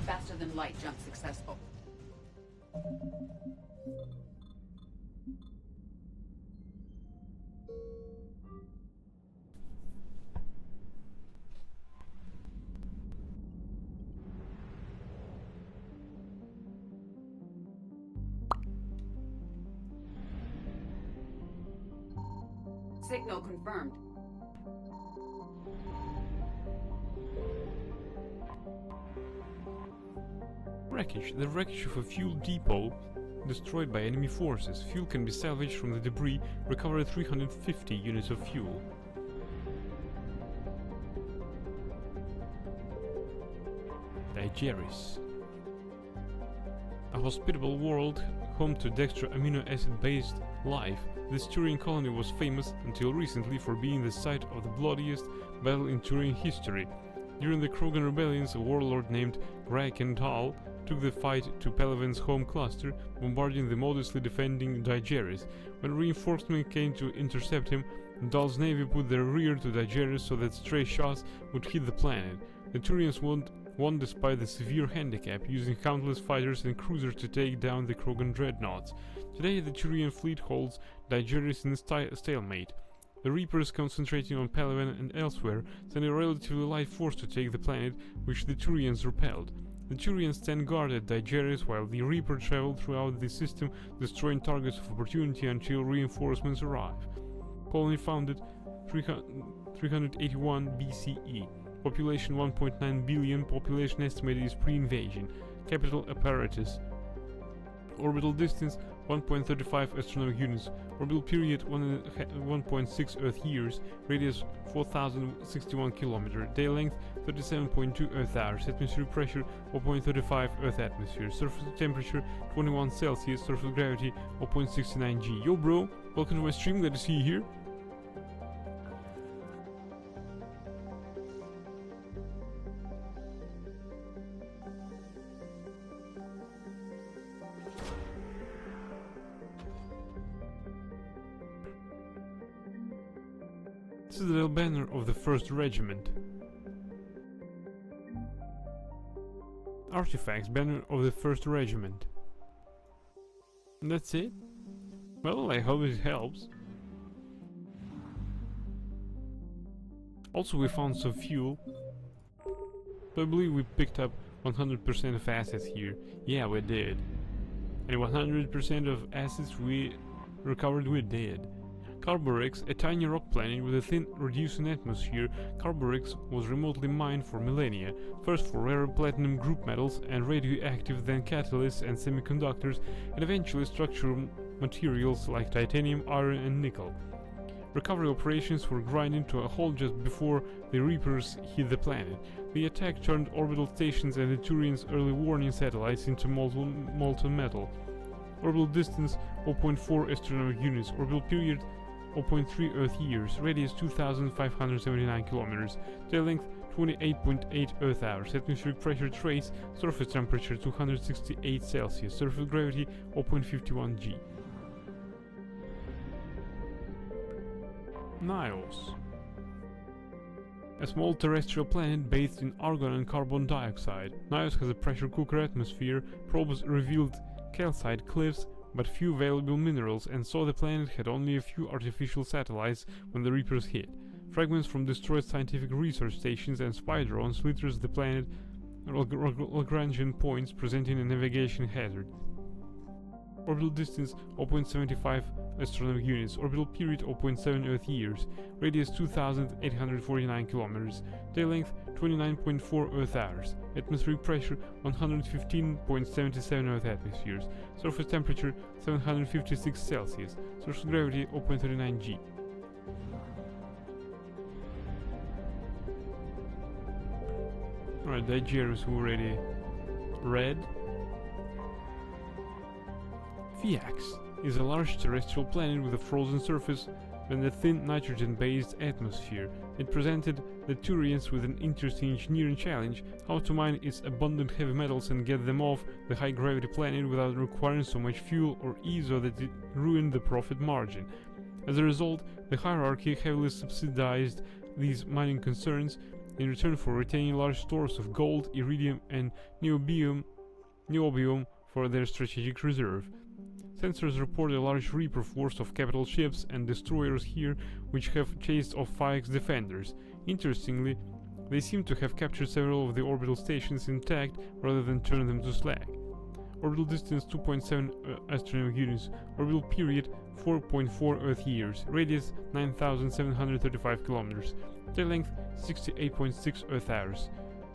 Faster-than-light jump successful. Signal confirmed. Wreckage. The wreckage of a fuel depot destroyed by enemy forces. Fuel can be salvaged from the debris. Recover 350 units of fuel. Digeris. A hospitable world home to dextro amino acid based life, this Turian colony was famous until recently for being the site of the bloodiest battle in Turian history. During the Krogan rebellions, a warlord named Graeken Tal took the fight to Palaven's home cluster, bombarding the modestly defending Digeris. When reinforcements came to intercept him, Dal's navy put their rear to Digeris so that stray shots would hit the planet. The Turians won despite the severe handicap, using countless fighters and cruisers to take down the Krogan dreadnoughts. Today the Turian fleet holds Digeris in a stalemate. The Reapers, concentrating on Palaven and elsewhere, sent a relatively light force to take the planet, which the Turians repelled. The Turians stand guard at Digeris while the Reaper traveled throughout the system, destroying targets of opportunity until reinforcements arrive. Colony founded 381 BCE. Population 1.9 billion, population estimated is pre-invasion. Capital Apparatus. Orbital distance 1.35 astronomical units. Orbital period 1.6 Earth years. Radius 4061 km. Day length 37.2 Earth hours. Atmospheric pressure 0.35 Earth atmosphere. Surface temperature 21 Celsius. Surface gravity 0.69 G. Yo bro, welcome to my stream, glad to see you here. This is the little banner of the 1st Regiment. Artifacts, banner of the 1st Regiment. And that's it? Well, I hope it helps. Also, we found some fuel. So I believe we picked up 100% of assets here. Yeah, we did. And 100% of assets we recovered, we did. Carborix, a tiny rock planet with a thin, reducing atmosphere, Carborix was remotely mined for millennia, first for rare platinum group metals and radioactive, then catalysts and semiconductors, and eventually structural materials like titanium, iron and nickel. Recovery operations were grinding to a halt just before the Reapers hit the planet. The attack turned orbital stations and the Turians' early warning satellites into molten metal. Orbital distance 0.4 astronomical units. Orbital period 0.3 Earth years. Radius 2579 km. Day length 28.8 Earth hours. Atmospheric pressure trace. Surface temperature 268 Celsius. Surface gravity 0.51 G. Nios. A small terrestrial planet bathed in argon and carbon dioxide. Nios has a pressure cooker atmosphere. Probes revealed calcite cliffs, but few valuable minerals, and so the planet had only a few artificial satellites when the Reapers hit. Fragments from destroyed scientific research stations and spy drones litters the planet Lagrangian points, presenting a navigation hazard. Orbital distance 0.75 astronomical units. Orbital period 0.7 Earth years. Radius 2849 km. Day length 29.4 Earth hours. Atmospheric pressure 115.77 Earth atmospheres. Surface temperature 756 Celsius. Surface gravity 0.39 G. Alright, Digeris already read. Phiax is a large terrestrial planet with a frozen surface and a thin nitrogen-based atmosphere. It presented the Turians with an interesting engineering challenge: how to mine its abundant heavy metals and get them off the high-gravity planet without requiring so much fuel or ESO that it ruined the profit margin. As a result, the hierarchy heavily subsidized these mining concerns, in return for retaining large stores of gold, iridium, and niobium for their strategic reserve. Sensors report a large Reaper force of capital ships and destroyers here, which have chased off Phaex defenders. Interestingly, they seem to have captured several of the orbital stations intact rather than turn them to slag. Orbital distance 2.7 astronomical units, orbital period 4.4 Earth years, radius 9,735 kilometers, tail length 68.6 Earth hours,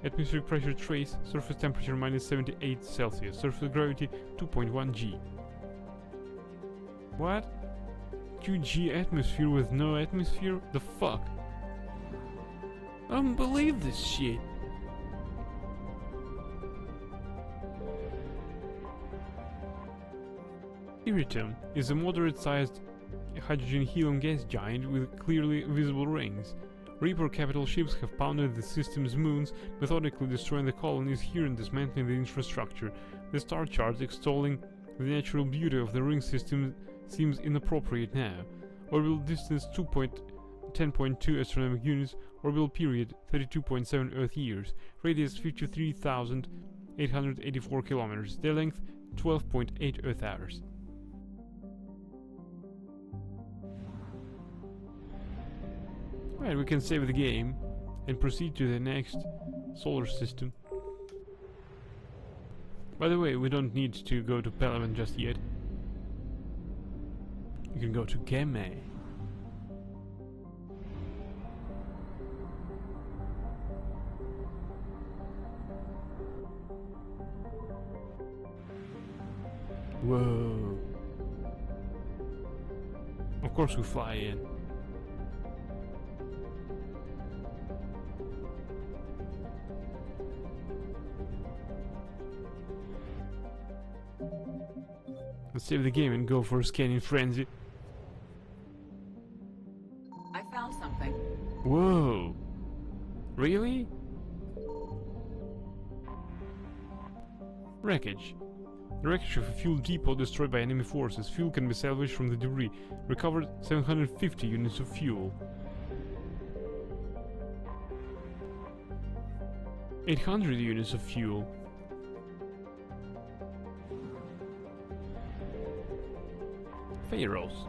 atmospheric pressure trace, surface temperature minus 78 Celsius, surface gravity 2.1 g. What? 2G atmosphere with no atmosphere? The fuck? I don't believe this shit. Iridium is a moderate-sized hydrogen helium gas giant with clearly visible rings. Reaper capital ships have pounded the system's moons, methodically destroying the colonies here and dismantling the infrastructure. The star chart extolling the natural beauty of the ring system seems inappropriate now. Orbital distance 10.2 astronomical units, orbital period 32.7 Earth years, radius 53,884 kilometers, their length 12.8 Earth hours. Right, we can save the game and proceed to the next solar system. By the way, we don't need to go to Palaven just yet. You can go to Gamma. Whoa. Of course we fly in. Let's save the game and go for a scanning frenzy. I found something. Whoa. Really? Wreckage. The wreckage of a fuel depot destroyed by enemy forces. Fuel can be salvaged from the debris. Recovered 750 units of fuel. 800 units of fuel. Pharos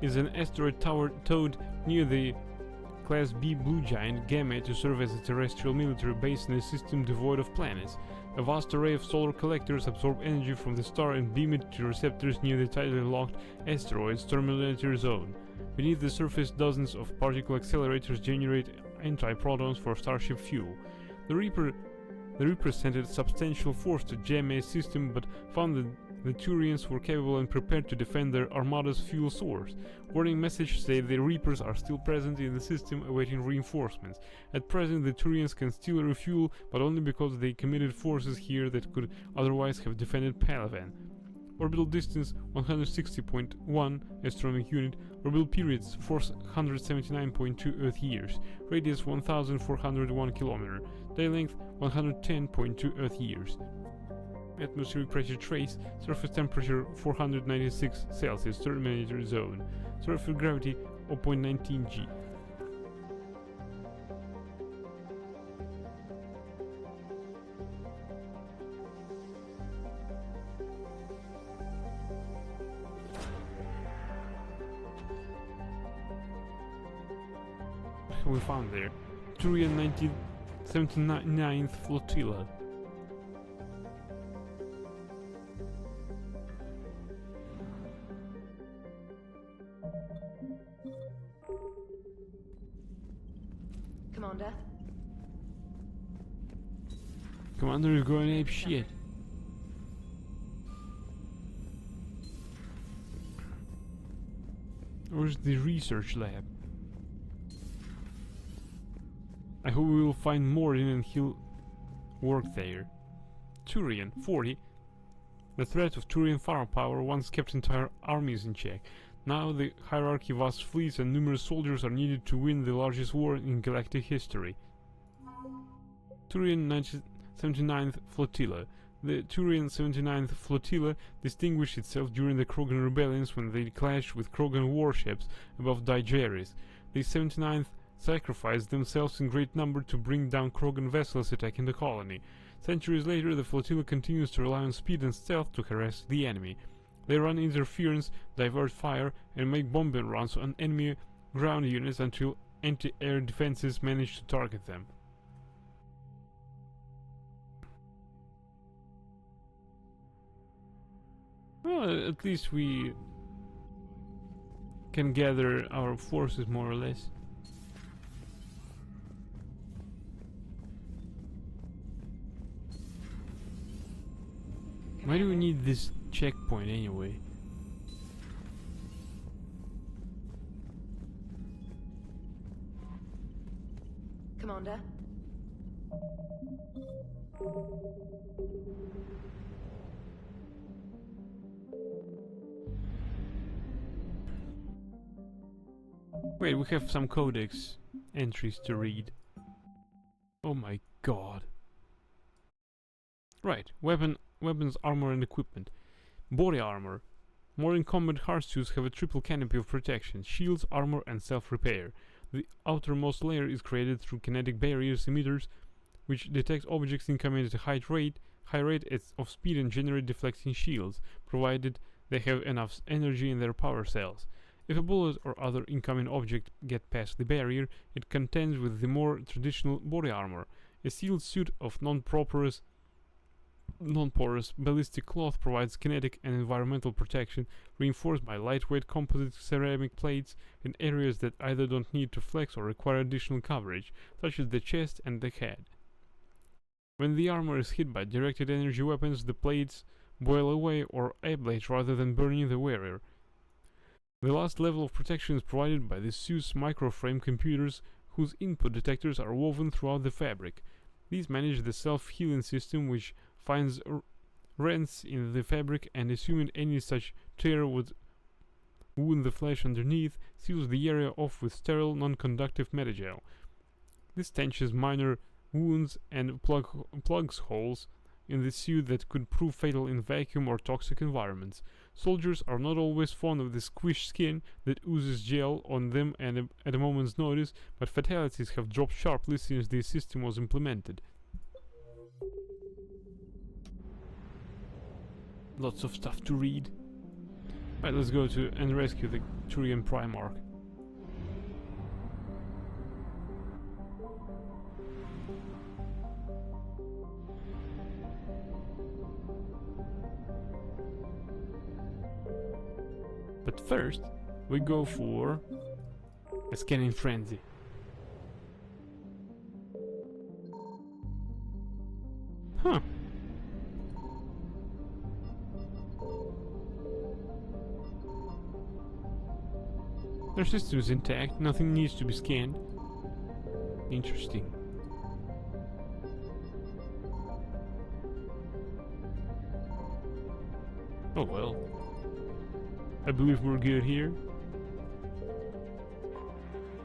is an asteroid tower towed near the Class B blue giant Gamma to serve as a terrestrial military base in a system devoid of planets. A vast array of solar collectors absorb energy from the star and beam it to receptors near the tightly locked asteroid's terminator zone. Beneath the surface, dozens of particle accelerators generate anti-protons for Starship fuel. The Reaper sent a substantial force to Gamma's system, but found that the Turians were capable and prepared to defend their armada's fuel source. Warning messages say the Reapers are still present in the system awaiting reinforcements. At present, the Turians can still refuel, but only because they committed forces here that could otherwise have defended Palaven. Orbital distance 160.1 astronomical unit, orbital periods 479.2 Earth years, radius 1401 km, day length 110.2 Earth years. Atmospheric pressure trace, surface temperature 496 Celsius, terminator zone, surface gravity 0.19 g. We found there Turian 1979th Flotilla. Commander? Commander is going ape shit. Where's the research lab? I hope we will find Mordin and he'll work there. Turian, 40. The threat of Turian firepower once kept entire armies in check. Now the hierarchy, vast fleets and numerous soldiers are needed to win the largest war in galactic history. Turian 79th Flotilla. The Turian 79th Flotilla distinguished itself during the Krogan rebellions when they clashed with Krogan warships above Digeris. The 79th sacrificed themselves in great number to bring down Krogan vessels attacking the colony. Centuries later, the flotilla continues to rely on speed and stealth to harass the enemy. They run interference, divert fire, and make bombing runs on enemy ground units until anti-air defenses manage to target them. Well, at least we can gather our forces more or less. Why do we need this checkpoint anyway? Commander? Wait, we have some codex entries to read. Oh my god. Right, weapons, armor and equipment. Body armor. Modern combat hardsuits have a triple canopy of protection: shields, armor and self-repair. The outermost layer is created through kinetic barriers emitters, which detect objects incoming at a high rate of speed and generate deflecting shields, provided they have enough energy in their power cells. If a bullet or other incoming object get past the barrier, it contends with the more traditional body armor. A sealed suit of non-porous ballistic cloth provides kinetic and environmental protection, reinforced by lightweight composite ceramic plates in areas that either don't need to flex or require additional coverage, such as the chest and the head. When the armor is hit by directed energy weapons, the plates boil away or ablate rather than burning the wearer. The last level of protection is provided by the suit's microframe computers, whose input detectors are woven throughout the fabric. These manage the self-healing system, which finds rents in the fabric and, assuming any such tear would wound the flesh underneath, seals the area off with sterile, non-conductive metagel. This stanches minor wounds and plugs holes in the suit that could prove fatal in vacuum or toxic environments. Soldiers are not always fond of the squished skin that oozes gel on them and at a moment's notice, but fatalities have dropped sharply since the system was implemented. Lots of stuff to read. Right, let's go to and rescue the Turian Primarch. But first, we go for a scanning frenzy. Huh. Their system is intact, nothing needs to be scanned. Interesting. Oh well. I believe we're good here.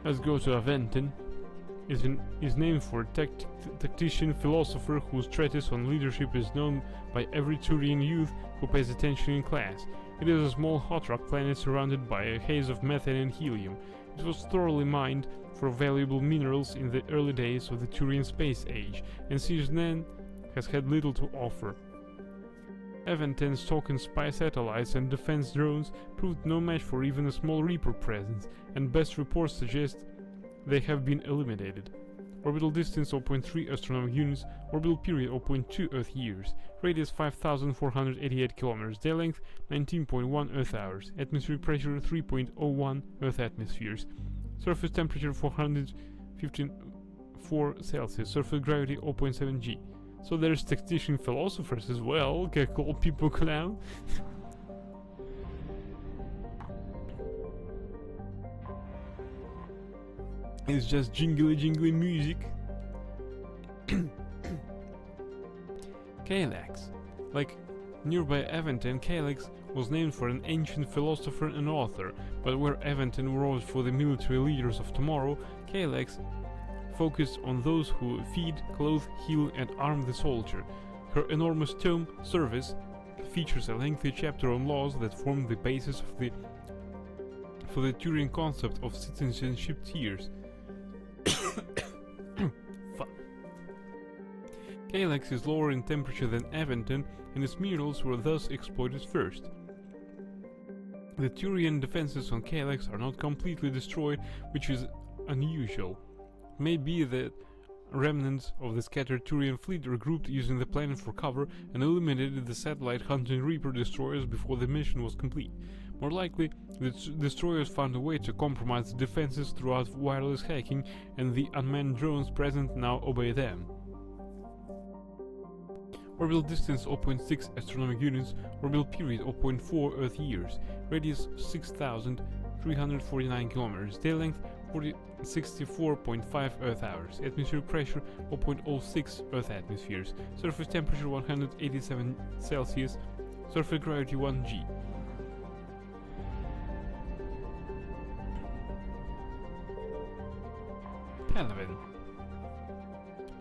Let's go to Aventon. Is named for a tactician philosopher whose treatise on leadership is known by every Turian youth who pays attention in class. It is a small hot rock planet surrounded by a haze of methane and helium. It was thoroughly mined for valuable minerals in the early days of the Turian space age, and since then has had little to offer. Aventon's token spy satellites and defense drones proved no match for even a small Reaper presence, and best reports suggest they have been eliminated. Orbital distance 0.3 astronomical units, orbital period 0.2 Earth years, radius 5,488 kilometers, day length 19.1 Earth hours, atmospheric pressure 3.01 Earth atmospheres, surface temperature 454 Celsius, surface gravity 0.7 G. So there's tactician philosophers as well, can call people clown. It's just jingly music. Calyx. Like nearby Aventon, Calyx was named for an ancient philosopher and author, but where Aventon rose for the military leaders of tomorrow, Calyx focused on those who feed, clothe, heal and arm the soldier. Her enormous tome, Service, features a lengthy chapter on laws that form the basis for the Turian concept of citizenship tiers. Calyx is lower in temperature than Aventon, and its minerals were thus exploited first. The Turian defenses on Calyx are not completely destroyed, which is unusual. It may be that remnants of the scattered Turian fleet regrouped using the planet for cover and eliminated the satellite hunting Reaper destroyers before the mission was complete. More likely, the destroyers found a way to compromise the defenses throughout wireless hacking, and the unmanned drones present now obey them. Orbital distance 0.6 astronomic units, orbital period 0.4 Earth years, radius 6,349 kilometers, day length 64.5 Earth hours, atmospheric pressure 0.06 Earth atmospheres, surface temperature 187 Celsius, surface gravity 1 g. Palaven.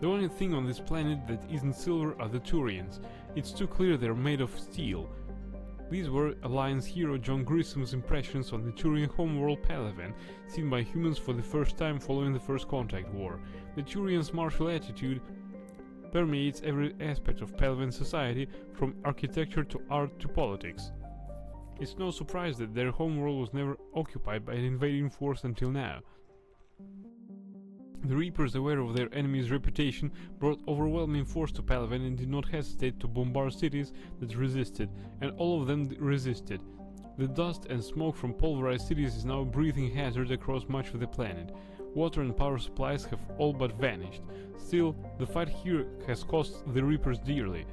The only thing on this planet that isn't silver are the Turians. It's too clear they're made of steel. These were Alliance hero John Grissom's impressions on the Turian homeworld Palaven, seen by humans for the first time following the First Contact War. The Turians' martial attitude permeates every aspect of Palaven society, from architecture to art to politics. It's no surprise that their homeworld was never occupied by an invading force until now. The Reapers, aware of their enemy's reputation, brought overwhelming force to Palaven and did not hesitate to bombard cities that resisted, and all of them resisted. The dust and smoke from pulverized cities is now a breathing hazard across much of the planet. Water and power supplies have all but vanished. Still, the fight here has cost the Reapers dearly.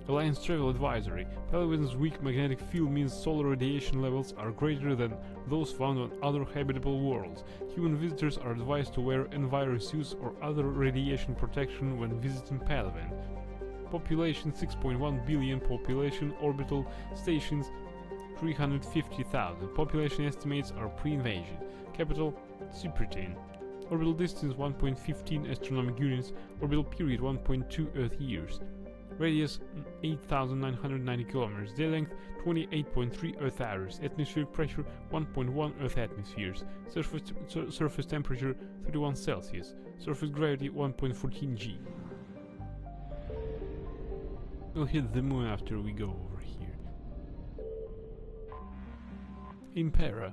Alliance Travel Advisory. Palaven's weak magnetic field means solar radiation levels are greater than those found on other habitable worlds. Human visitors are advised to wear enviro suits or other radiation protection when visiting Palaven. Population 6.1 billion, population orbital stations 350,000. Population estimates are pre-invasion. Capital Cyprian. Orbital distance 1.15 astronomic units, orbital period 1.2 Earth years. Radius 8,990 kilometers, day length 28.3 Earth hours, atmospheric pressure 1.1 Earth atmospheres, surface temperature 31 Celsius, surface gravity 1.14 g. We'll hit the moon after we go over here. Impera.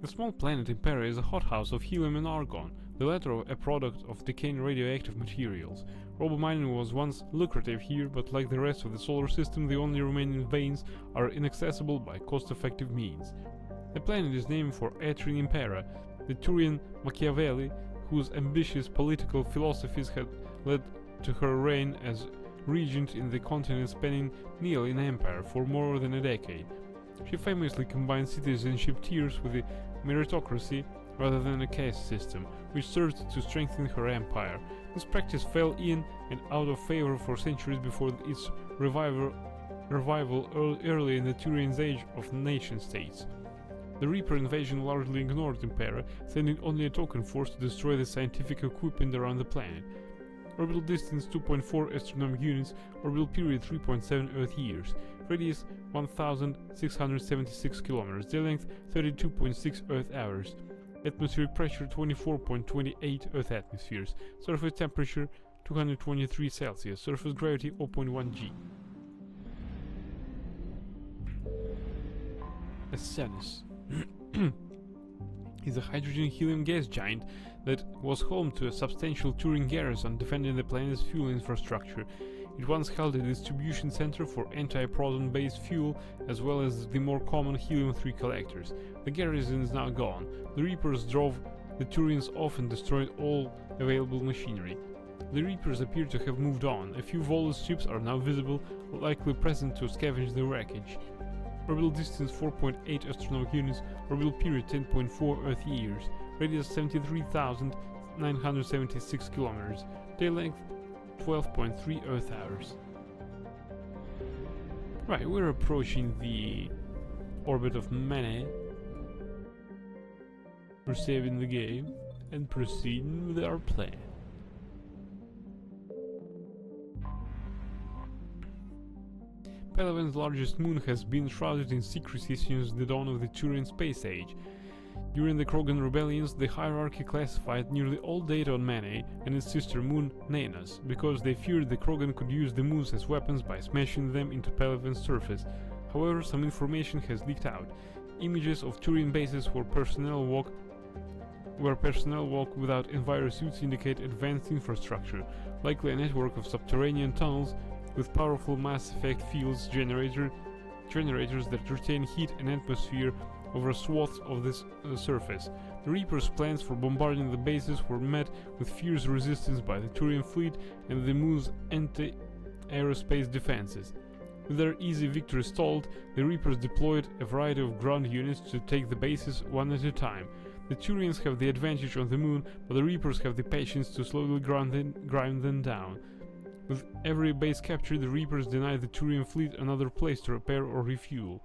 The small planet Impera is a hothouse of helium and argon, the latter a product of decaying radioactive materials. Robomining was once lucrative here, but like the rest of the solar system, the only remaining veins are inaccessible by cost-effective means. The planet is named for Atrin Impera, the Turian Machiavelli, whose ambitious political philosophies had led to her reign as regent in the continent-spanning Neolin Empire for more than a decade. She famously combined citizenship tiers with a meritocracy rather than a caste system, which served to strengthen her empire. This practice fell in and out of favor for centuries before its revival early in the Turian's age of nation-states. The Reaper invasion largely ignored Impera, sending only a token force to destroy the scientific equipment around the planet. Orbital distance 2.4 astronomic units, orbital period 3.7 Earth years, radius 1,676 kilometers, day length 32.6 Earth hours, atmospheric pressure 24.28 Earth atmospheres, surface temperature 223 Celsius, surface gravity 0.1 g. Asenis is a hydrogen-helium gas giant that was home to a substantial Turian garrison defending the planet's fuel infrastructure. It once held a distribution center for anti-proton-based fuel, as well as the more common helium-3 collectors. The garrison is now gone. The Reapers drove the Turians off and destroyed all available machinery. The Reapers appear to have moved on. A few Volus ships are now visible, likely present to scavenge the wreckage. Orbital distance 4.8 astronomic units, orbital period 10.4 Earth years, radius 73,976 kilometers, day length 12.3 Earth hours. Right, we're approaching the orbit of Mene. We're saving the game and proceeding with our plan. Palaven's largest moon has been shrouded in secrecy since the dawn of the Turian space age. During the Krogan rebellions, the hierarchy classified nearly all data on Mane and its sister moon, Nanas, because they feared the Krogan could use the moons as weapons by smashing them into Pelivan's surface. However, some information has leaked out. Images of Turian bases where personnel walk without envirosuits indicate advanced infrastructure, likely a network of subterranean tunnels with powerful mass effect fields generators that retain heat and atmosphere over swaths of this surface. The Reapers' plans for bombarding the bases were met with fierce resistance by the Turian fleet and the moon's anti-aerospace defenses. With their easy victory stalled, the Reapers deployed a variety of ground units to take the bases one at a time. The Turians have the advantage on the moon, but the Reapers have the patience to slowly grind them down. With every base captured, the Reapers deny the Turian fleet another place to repair or refuel.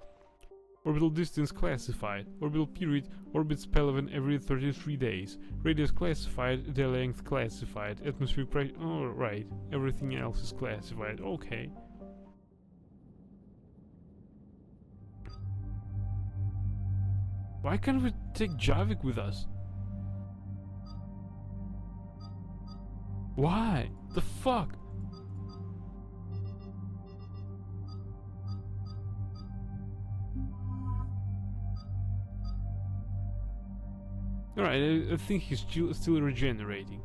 Orbital distance classified. Orbital period orbits Pelivan every 33 days. Radius classified. Day length classified. Atmospheric pressure. Oh, right. Everything else is classified. Okay. Why can't we take Javik with us? Why? The fuck? Alright, I think he's still regenerating.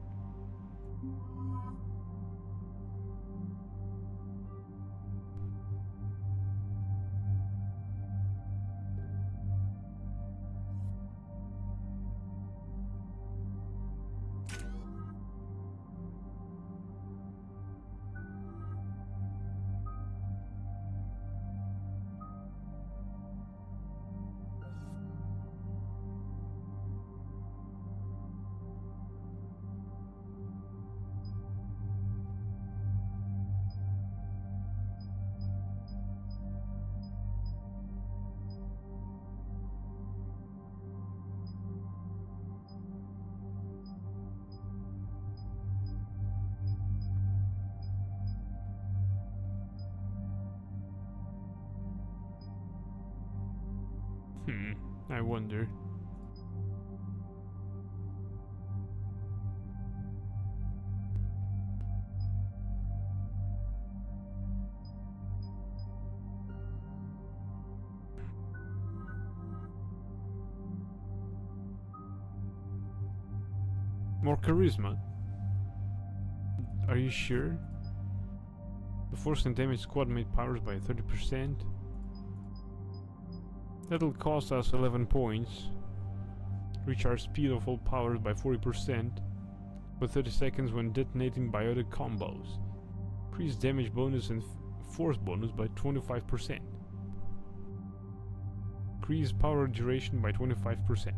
I wonder. More charisma. Are you sure? The force and damage squad made powers by 30%. That'll cost us 11 points. Recharge speed of all powers by 40%, for 30 seconds when detonating biotic combos. Increase damage bonus and force bonus by 25%. Increase power duration by 25%.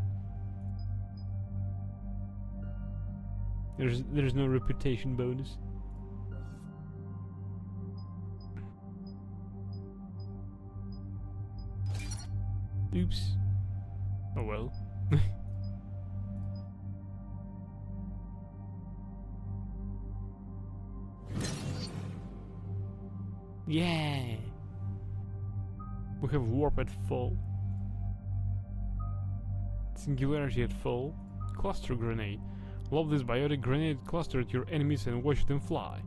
There's no reputation bonus. Oops. Oh well. Yeah. We have warp at full. Singularity at full. Cluster grenade. Lob this biotic grenade cluster at your enemies and watch them fly.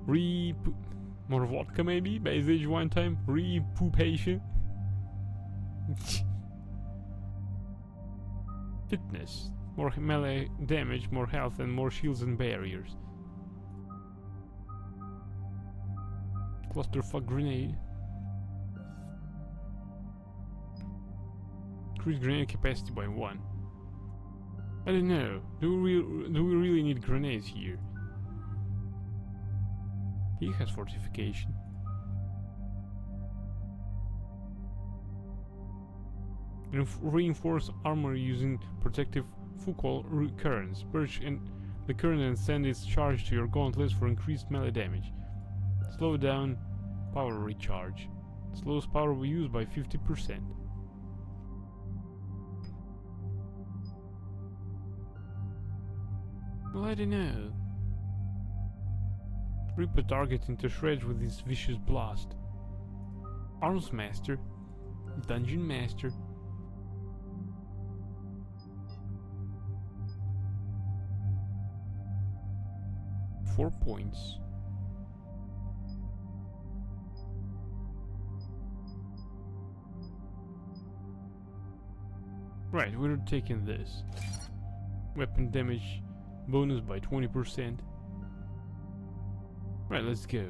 More vodka maybe? Base age one time? Repoopation? Fitness. More melee damage, more health, and more shields and barriers. Clusterfuck grenade. Increase grenade capacity by 1. I don't know. Do we really need grenades here? He has fortification. Reinforce armor using protective Foucault currents. Purge the current and send its charge to your gauntlets for increased melee damage. Slow down power recharge. Slows power use by 50%. Well, I don't know. Rip a target into shreds with this vicious blast. Arms Master. Dungeon Master. 4 points. Right, we're taking this. Weapon damage bonus by 20%. Right, let's go.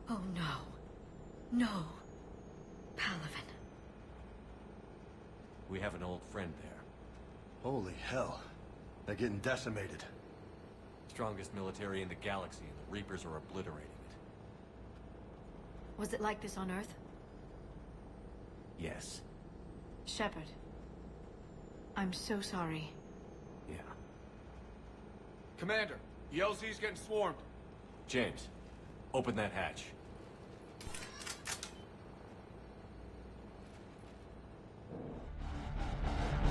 Oh no. No. Palaven. We have an old friend there. Holy hell. They're getting decimated. Strongest military in the galaxy, and the Reapers are obliterating it. Was it like this on Earth? Yes. Shepard. I'm so sorry. Yeah. Commander, the LZ's getting swarmed. James, open that hatch.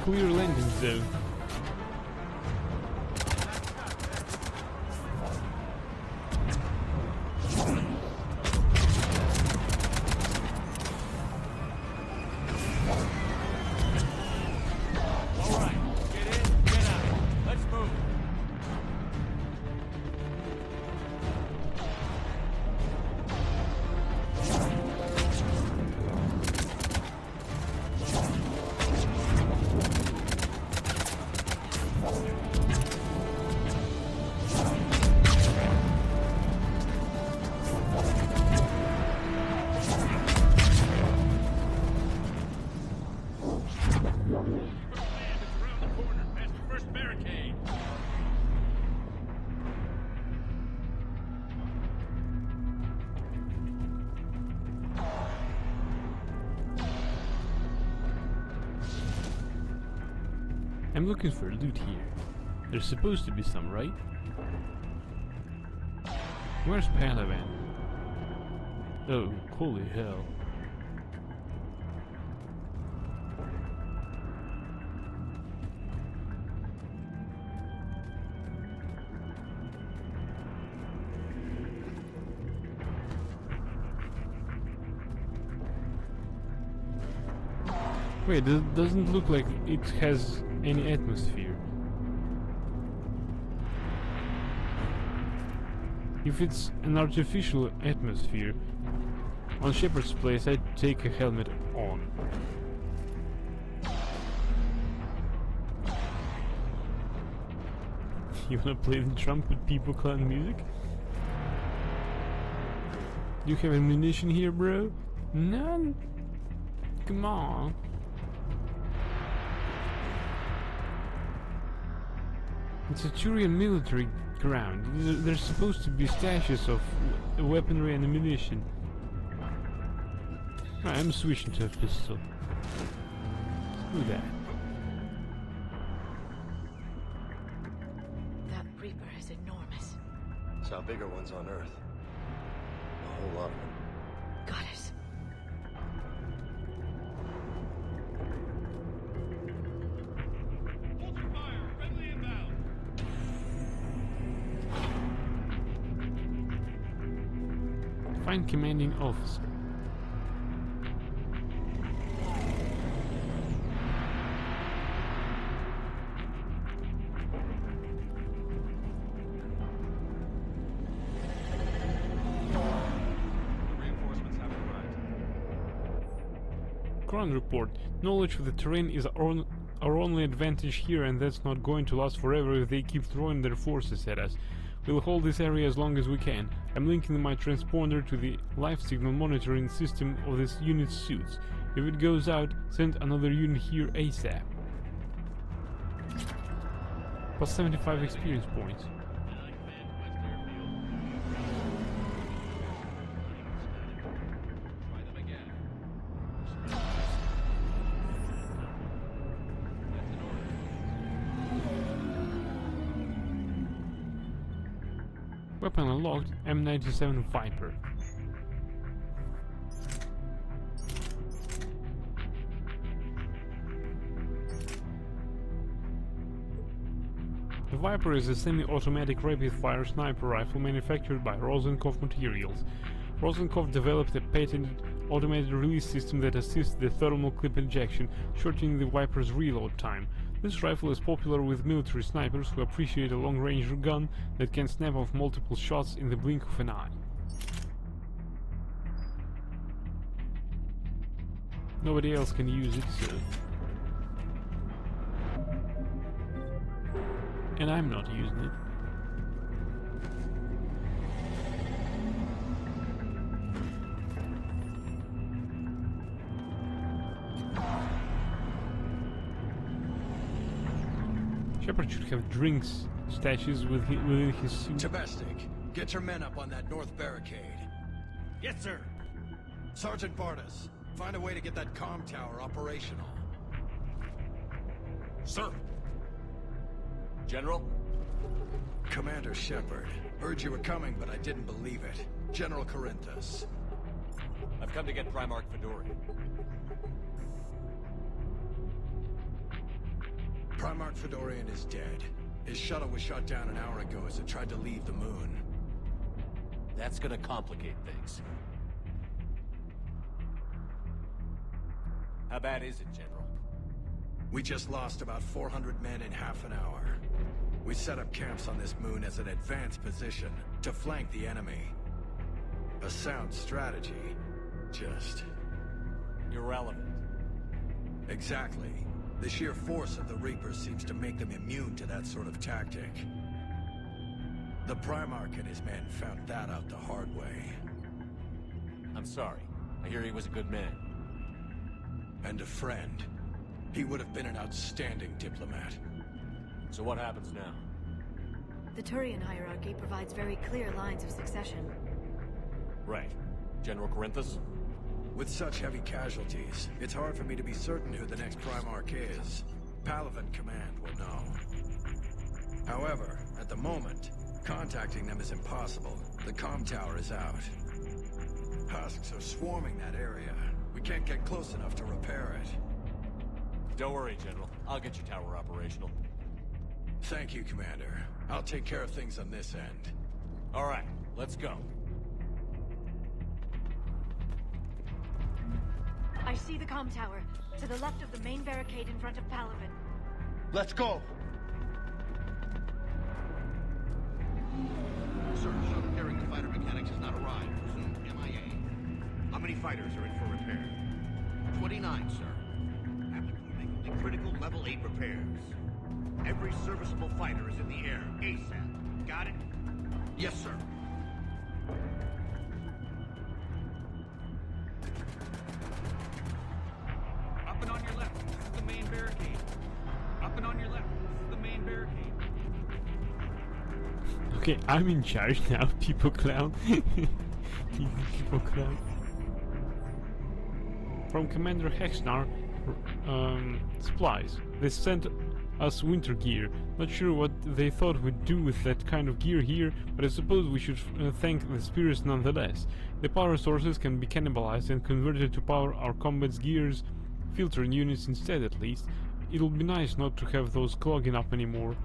Clear landing zone. Alright, get in, get out. Let's move. I'm looking for loot here. There's supposed to be some, right? Where's Palaven? Oh, holy hell. Wait, it doesn't look like it has any atmosphere. If it's an artificial atmosphere, on Shepard's place I'd take a helmet on. You wanna play the trumpet people clan music? Do you have ammunition here, bro? None? Come on. It's a Turian military ground. There's supposed to be stashes of weaponry and ammunition. Right, I'm switching to a pistol. Screw that. That Reaper is enormous. Saw bigger ones on Earth. A whole lot of them. Got it. Find commanding officer. Reinforcements have arrived. Ground report. Knowledge of the terrain is our only advantage here, and that's not going to last forever if they keep throwing their forces at us. We'll hold this area as long as we can. I'm linking my transponder to the life signal monitoring system of this unit's suits. If it goes out, send another unit here ASAP. Plus 75 experience points. Weapon unlocked, M97 Viper. The Viper is a semi-automatic rapid-fire sniper rifle manufactured by Rosenkopf Materials. Rosenkopf developed a patented automated release system that assists the thermal clip injection, shortening the Viper's reload time. This rifle is popular with military snipers who appreciate a long-range gun that can snap off multiple shots in the blink of an eye. Nobody else can use it, so... And I'm not using it. Shepard should have drinks stashes within his suit. Tabestic, get your men up on that north barricade. Yes, sir. Sergeant Bartas, find a way to get that comm tower operational. Sir. General? Commander Shepard, heard you were coming, but I didn't believe it. General Corinthus. I've come to get Primarch Fedorian. Primarch Fedorian is dead. His shuttle was shot down an hour ago as it tried to leave the moon. That's gonna complicate things. How bad is it, General? We just lost about 400 men in half an hour. We set up camps on this moon as an advanced position to flank the enemy. A sound strategy, just... Irrelevant. Exactly. The sheer force of the Reapers seems to make them immune to that sort of tactic. The Primarch and his men found that out the hard way. I'm sorry. I hear he was a good man. And a friend. He would have been an outstanding diplomat. So what happens now? The Turian hierarchy provides very clear lines of succession. Right. General Corinthus? With such heavy casualties, it's hard for me to be certain who the next Primarch is. Palaven Command will know. However, at the moment, contacting them is impossible. The comm tower is out. Husks are swarming that area. We can't get close enough to repair it. Don't worry, General. I'll get your tower operational. Thank you, Commander. I'll take care of things on this end. All right, let's go. I see the comm tower, to the left of the main barricade in front of Palaven. Let's go! Sir, shuttle carrying the fighter mechanics has not arrived. Presumed MIA. How many fighters are in for repair? 29, sir. Applicant make only critical level 8 repairs. Every serviceable fighter is in the air, ASAP. Got it? Yes, sir. Up and on your left. This is the main barricade. Up and on your left. This is the main barricade. Okay, I'm in charge now, People Clown. Easy People Clown. From Commander Hexnar, supplies. They sent us winter gear. Not sure what they thought we'd do with that kind of gear here, but I suppose we should thank the spirits nonetheless. The power sources can be cannibalized and converted to power our combat's gears, filtering units instead at least. It'll be nice not to have those clogging up anymore.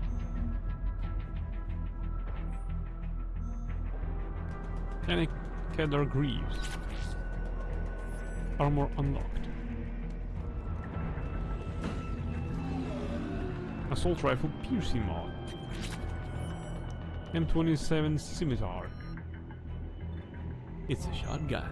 Panic Kedar Greaves. Armor unlocked. Assault Rifle Piercing Mod. M27 Scimitar. It's a shotgun.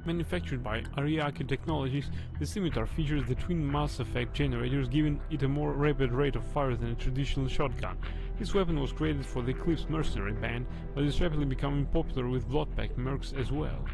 Manufactured by Ariake Technologies, the scimitar features the twin mass effect generators, giving it a more rapid rate of fire than a traditional shotgun. This weapon was created for the Eclipse mercenary band, but is rapidly becoming popular with Bloodpack mercs as well.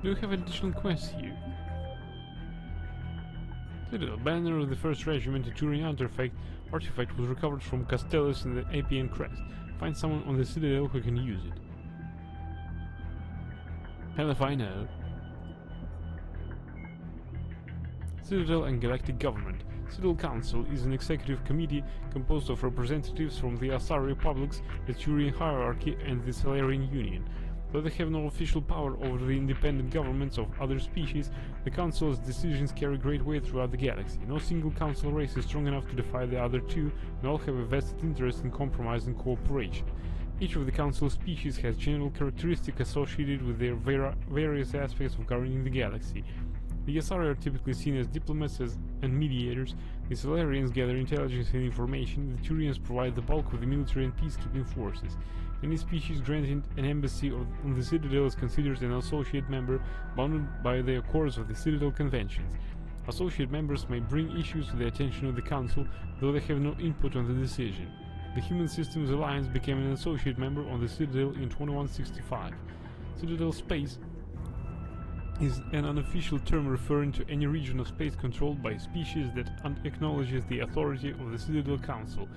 Do we have additional quests here? The banner of the 1st Regiment Turian artifact was recovered from Castellus in the Appian Crest. Find someone on the Citadel who can use it. Hell if I know. Citadel and Galactic Government. Citadel Council is an executive committee composed of representatives from the Asari Republics, the Turian hierarchy, and the Salarian Union. Though they have no official power over the independent governments of other species, the Council's decisions carry great weight throughout the galaxy. No single Council race is strong enough to defy the other two, and all have a vested interest in compromise and cooperation. Each of the Council species has general characteristics associated with their various aspects of governing the galaxy. The Asari are typically seen as diplomats and mediators, the Salarians gather intelligence and information, the Turians provide the bulk of the military and peacekeeping forces. Any species granted an embassy on the Citadel is considered an associate member, bounded by the accords of the Citadel Conventions. Associate members may bring issues to the attention of the Council, though they have no input on the decision. The Human Systems Alliance became an associate member on the Citadel in 2165. Citadel Space is an unofficial term referring to any region of space controlled by a species that acknowledges the authority of the Citadel Council.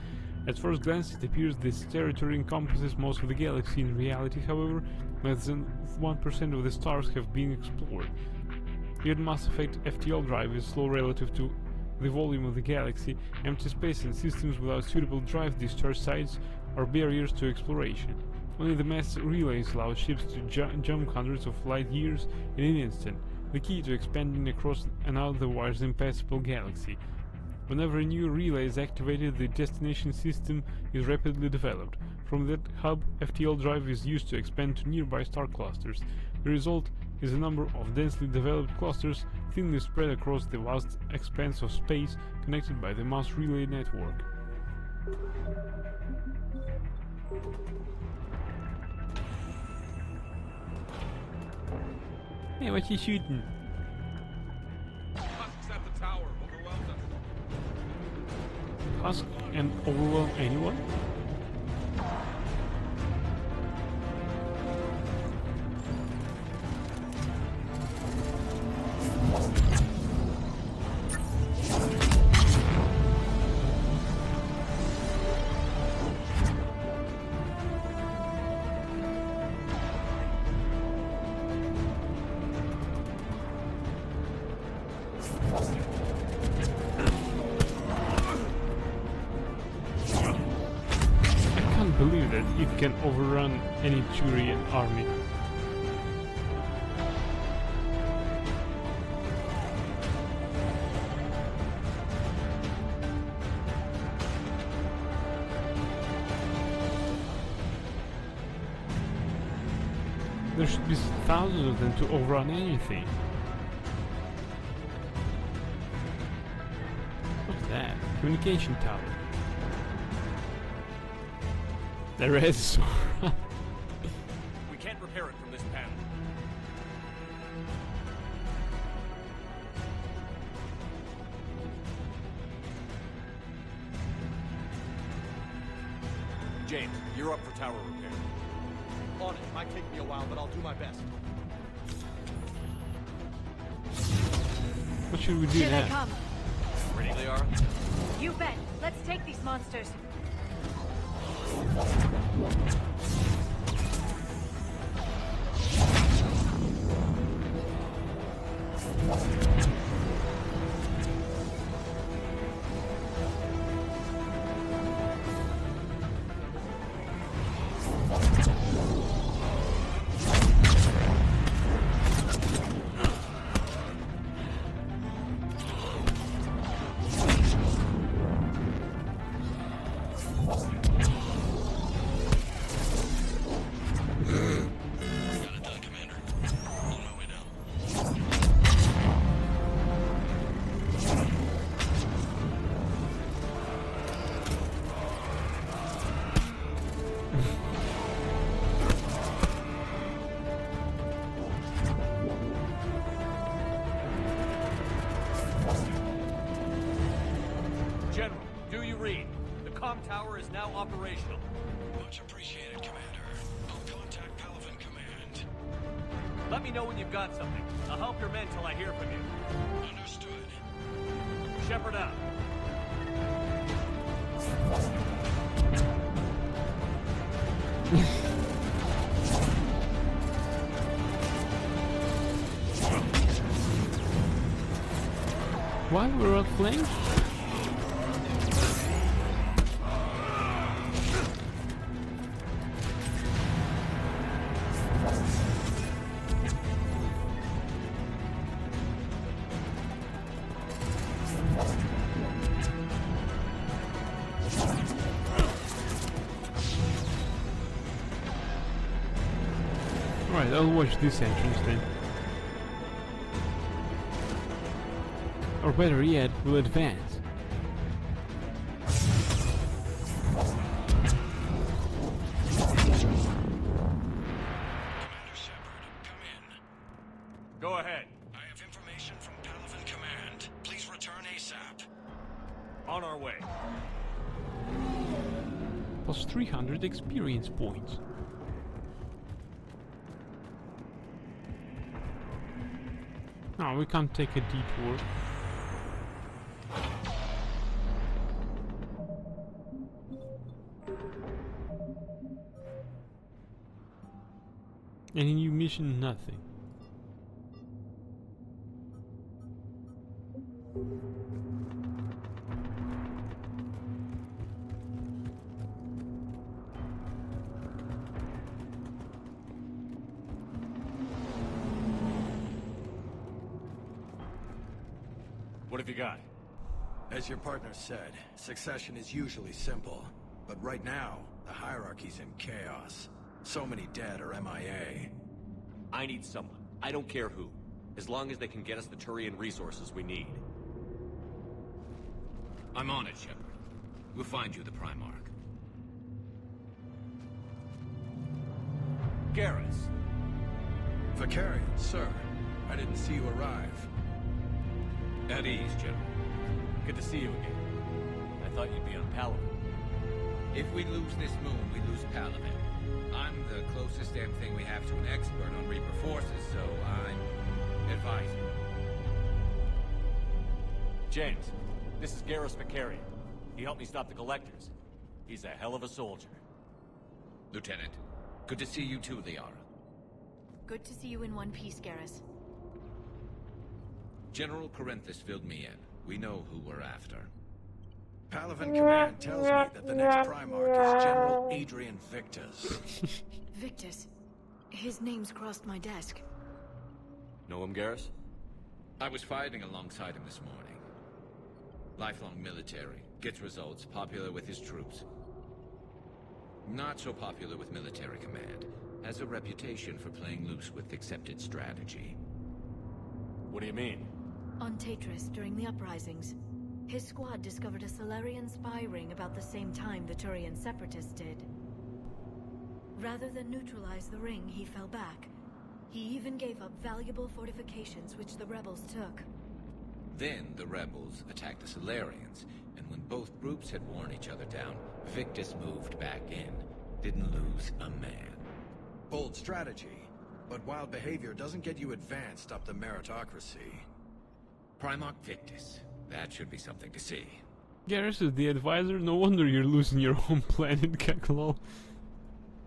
At first glance it appears this territory encompasses most of the galaxy. In reality, however, less than 1% of the stars have been explored. Yet Mass Effect FTL drive is slow relative to the volume of the galaxy. Empty space and systems without suitable drive discharge sites are barriers to exploration. Only the mass relays allow ships to jump hundreds of light years in an instant, the key to expanding across an otherwise impassable galaxy. Whenever a new relay is activated, the destination system is rapidly developed. From that hub, FTL drive is used to expand to nearby star clusters. The result is a number of densely developed clusters thinly spread across the vast expanse of space, connected by the mass relay network. Hey, what you shooting? Husks at the tower overwhelmed us. Husk and overwhelm anyone? Believe that it can overrun any Turian army. There should be thousands of them to overrun anything. What's that? Communication tower. The red sword. We can't repair it from this panel. James, you're up for tower repair. On it. Might take me a while, but I'll do my best. What should we do Here they now? come. Ready they are? You bet. Let's take these monsters. Got it done, Commander. On my way now. General, do you read? The comm tower is now operational. Much appreciated, Commander. I'll contact Palaven Command. Let me know when you've got something. I'll help your men till I hear from you. Understood. Shepard out. Why we're outflanked? Alright, I'll watch this entrance then. Or better yet, we'll advance. Commander Shepard, come in. Go ahead. I have information from Palaven Command. Please return ASAP. On our way. Plus 300 experience points. No, we can't take a detour. Any new mission? Nothing. What have you got? As your partner said, succession is usually simple. But right now, the hierarchy's in chaos. So many dead or MIA. I need someone. I don't care who. As long as they can get us the Turian resources we need. I'm on it, Shepard. We'll find you the Primarch. Garrus. Vakarian, sir. I didn't see you arrive. At ease, General. Good to see you again. I thought you'd be on Palaven. If we lose this moon, we lose Palaven. I'm the closest damn thing we have to an expert on Reaper forces, so I'm advising. James, this is Garrus Vakarian. He helped me stop the Collectors. He's a hell of a soldier. Lieutenant, good to see you too, Liara. Good to see you in one piece, Garrus. General Corinthus filled me in. We know who we're after. Palaven Command tells me that the next Primarch is General Adrian Victus. Victus. His name's crossed my desk. Know him, Garrus? I was fighting alongside him this morning. Lifelong military, gets results, popular with his troops. Not so popular with military command. Has a reputation for playing loose with accepted strategy. What do you mean? On Tatris, during the uprisings, his squad discovered a Solarian spy ring about the same time the Turian separatists did. Rather than neutralize the ring, he fell back. He even gave up valuable fortifications which the rebels took. Then the rebels attacked the Solarians, and when both groups had worn each other down, Victus moved back in. Didn't lose a man. Bold strategy, but wild behavior doesn't get you advanced up the meritocracy. Primarch Victus. That should be something to see. Garrus is the advisor? No wonder you're losing your home planet, Kaklal.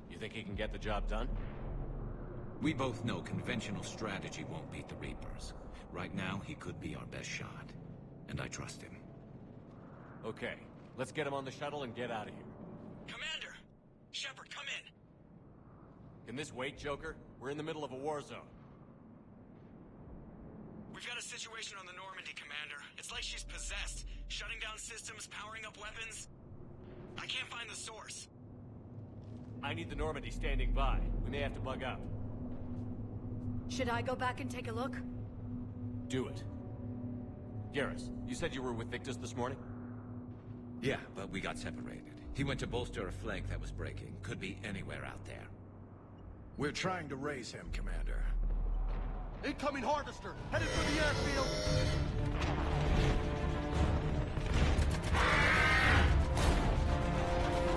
You think he can get the job done? We both know conventional strategy won't beat the Reapers. Right now, he could be our best shot. And I trust him. Okay, let's get him on the shuttle and get out of here. Commander! Shepard, come in! Can this wait, Joker? We're in the middle of a war zone. We've got a situation on the Normandy, Commander. It's like she's possessed. Shutting down systems, powering up weapons. I can't find the source. I need the Normandy standing by. We may have to bug out. Should I go back and take a look? Do it. Garrus, you said you were with Victus this morning? Yeah, but we got separated. He went to bolster a flank that was breaking. Could be anywhere out there. We're trying to raise him, Commander. Incoming harvester! Headed for the airfield!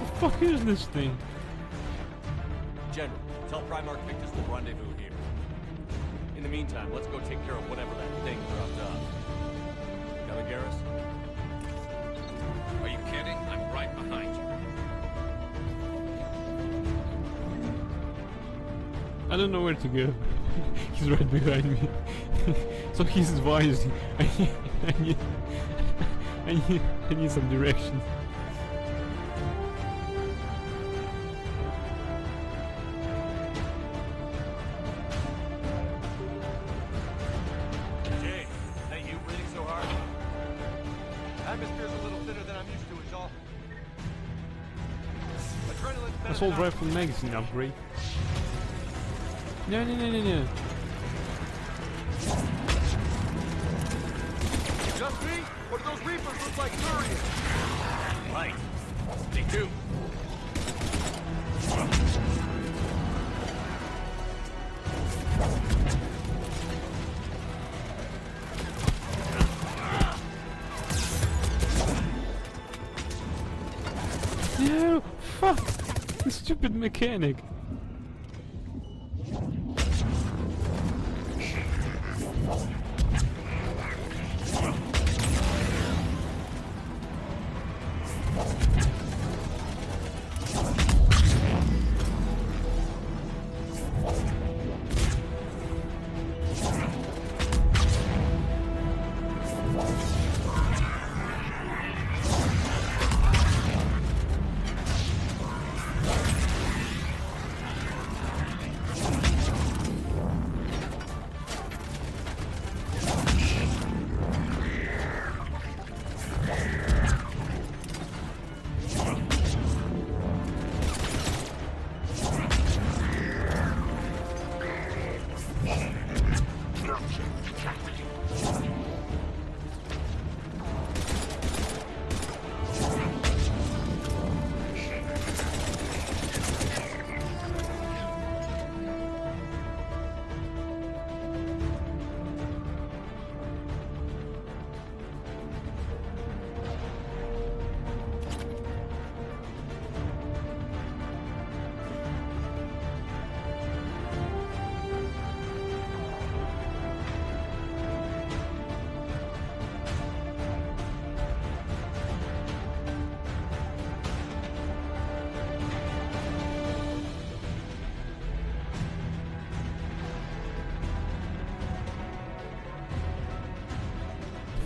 What the fuck is this thing? General, tell Primarch Victus to rendezvous here. In the meantime, let's go take care of whatever that thing dropped off. Coming, Garrus? Are you kidding? I'm right behind you. I don't know where to go. He's right behind me. So he's advising. I need some direction. Jay, that you breathing so hard? Atmosphere's a little thinner than I'm used to, is all. Adrenaline's Assault rifle magazine upgrade. No. Just me? Or do those Reapers look like Turians? Right. They do. No! Fuck! The stupid mechanic!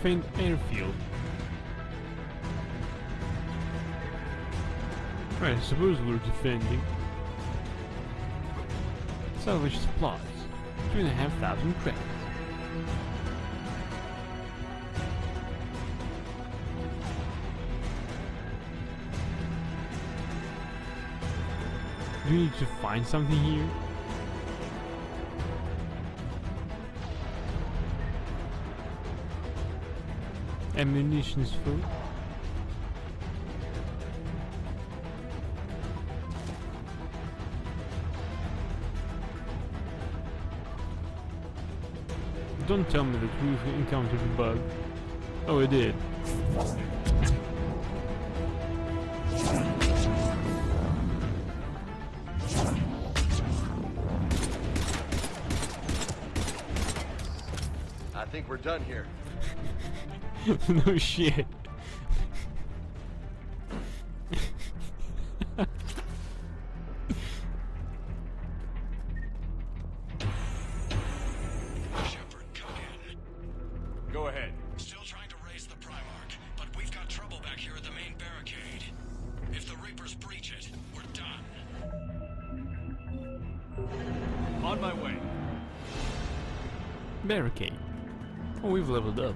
Faint airfield. Right, I suppose we're defending. Salvage supplies. 2,500 credits. Do we need to find something here? Ammunition's full. Don't tell me that we've encountered a bug. Oh, it did. I think we're done here. No shit. Shepard, come in. Go ahead. Still trying to raise the Primarch, but we've got trouble back here at the main barricade. If the Reapers breach it, we're done. On my way. Barricade. Oh, we've leveled up.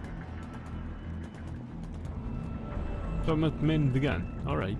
So I'm not mending the gun. Alright.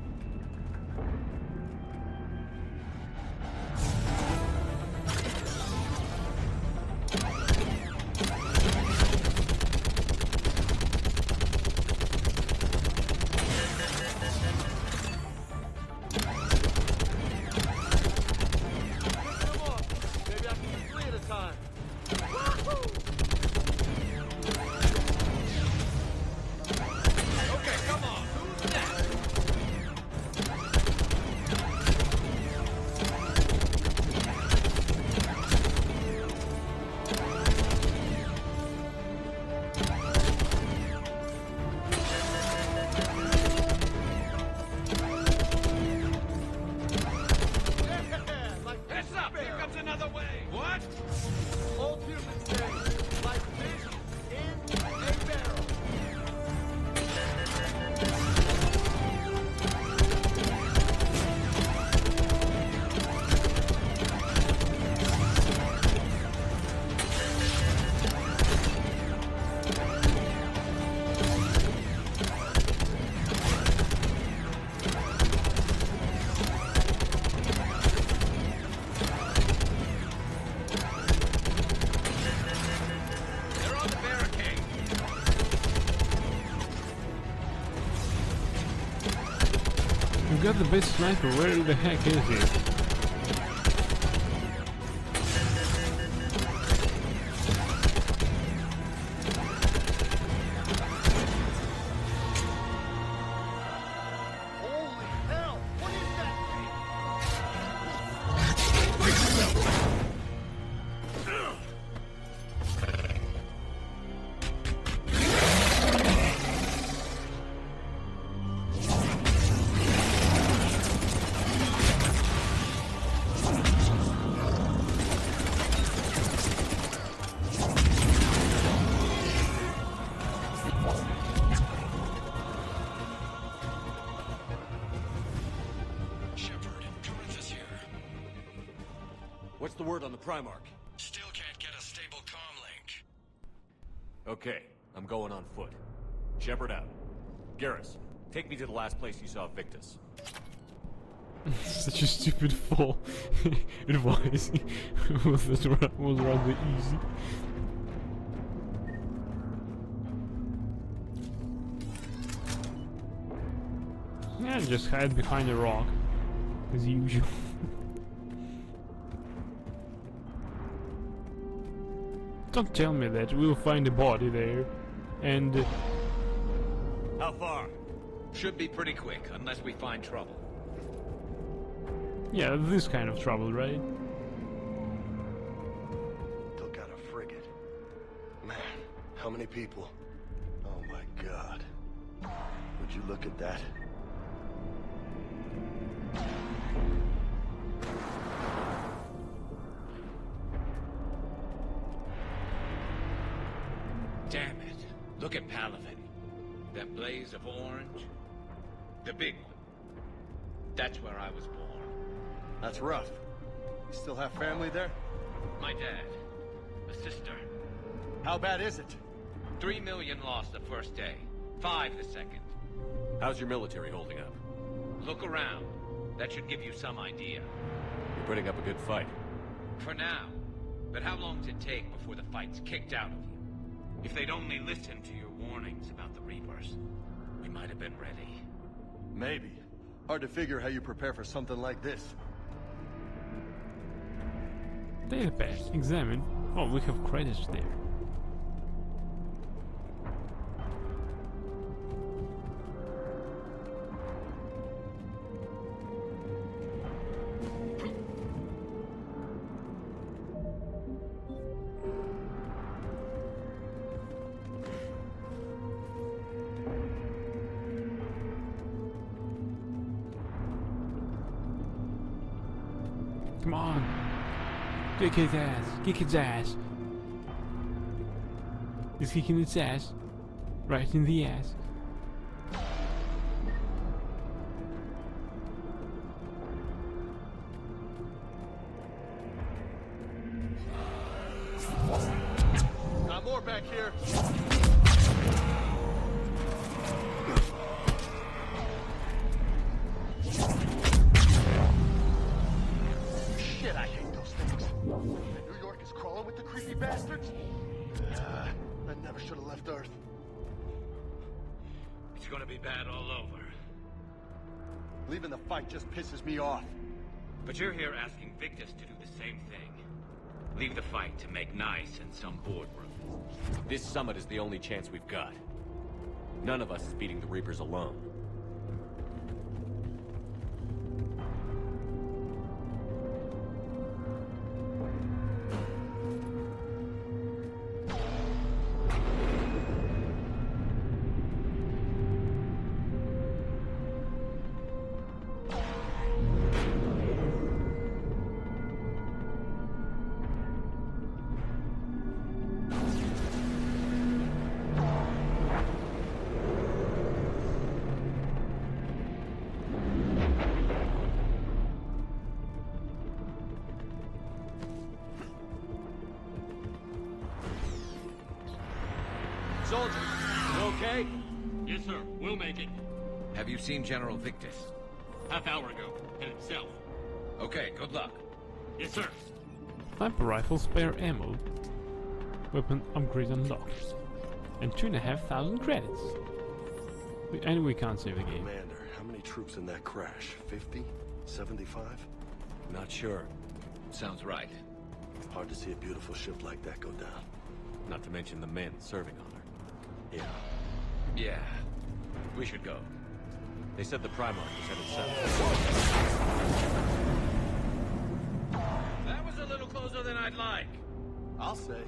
got the best sniper. Where the heck is he? Holy hell! What is that Shepard, Corinth is here. What's the word on the Primarch? Still can't get a stable comm link. Okay, I'm going on foot. Shepard out. Garrus, take me to the last place you saw Victus. Such a stupid fall. It was. was rather easy. Yeah, just hide behind a rock, as usual. Don't tell me that we'll find a body there, and How far? Should be pretty quick, unless we find trouble. yeah, this kind of trouble, right? Took out a frigate. Man, how many people? Oh my god. Would you look at that? Damn it. Look at Palaven. That blaze of orange. The big one. That's where I was born. That's rough. You still have family there? My dad. A sister. How bad is it? 3 million lost the first day. 5 the second. How's your military holding up? Look around. That should give you some idea. You're putting up a good fight. For now. But how long does it take before the fight's kicked out of you? If they'd only listened to your warnings about the Reapers, we might have been ready. Maybe. Hard to figure how you prepare for something like this. Database, examine. Oh, we have credits there. Come on. Kick his ass. Kick his ass. He's kicking its ass. Right in the ass. Got more back here. Shit, I hate those things. New York is crawling with the creepy bastards. I never should have left Earth. It's gonna be bad all over. Leaving the fight just pisses me off. But you're here asking Victus to do the same thing. Leave the fight to make nice in some boardroom. This summit is the only chance we've got. None of us is beating the Reapers alone. Soldiers, you okay? Yes, sir. We'll make it. Have you seen General Victus? Half hour ago. Headed south. Okay, good luck. Yes, sir. Sniper rifle, spare ammo. Weapon upgrade unlocked. And 2,500 credits. And we can't save the game. Commander, how How many troops in that crash? 50? 75? Not sure. Sounds right. Hard to see a beautiful ship like that go down. Not to mention the men serving on her. Yeah. Yeah. We should go. They said the Primarch was headed south. That was a little closer than I'd like. I'll say.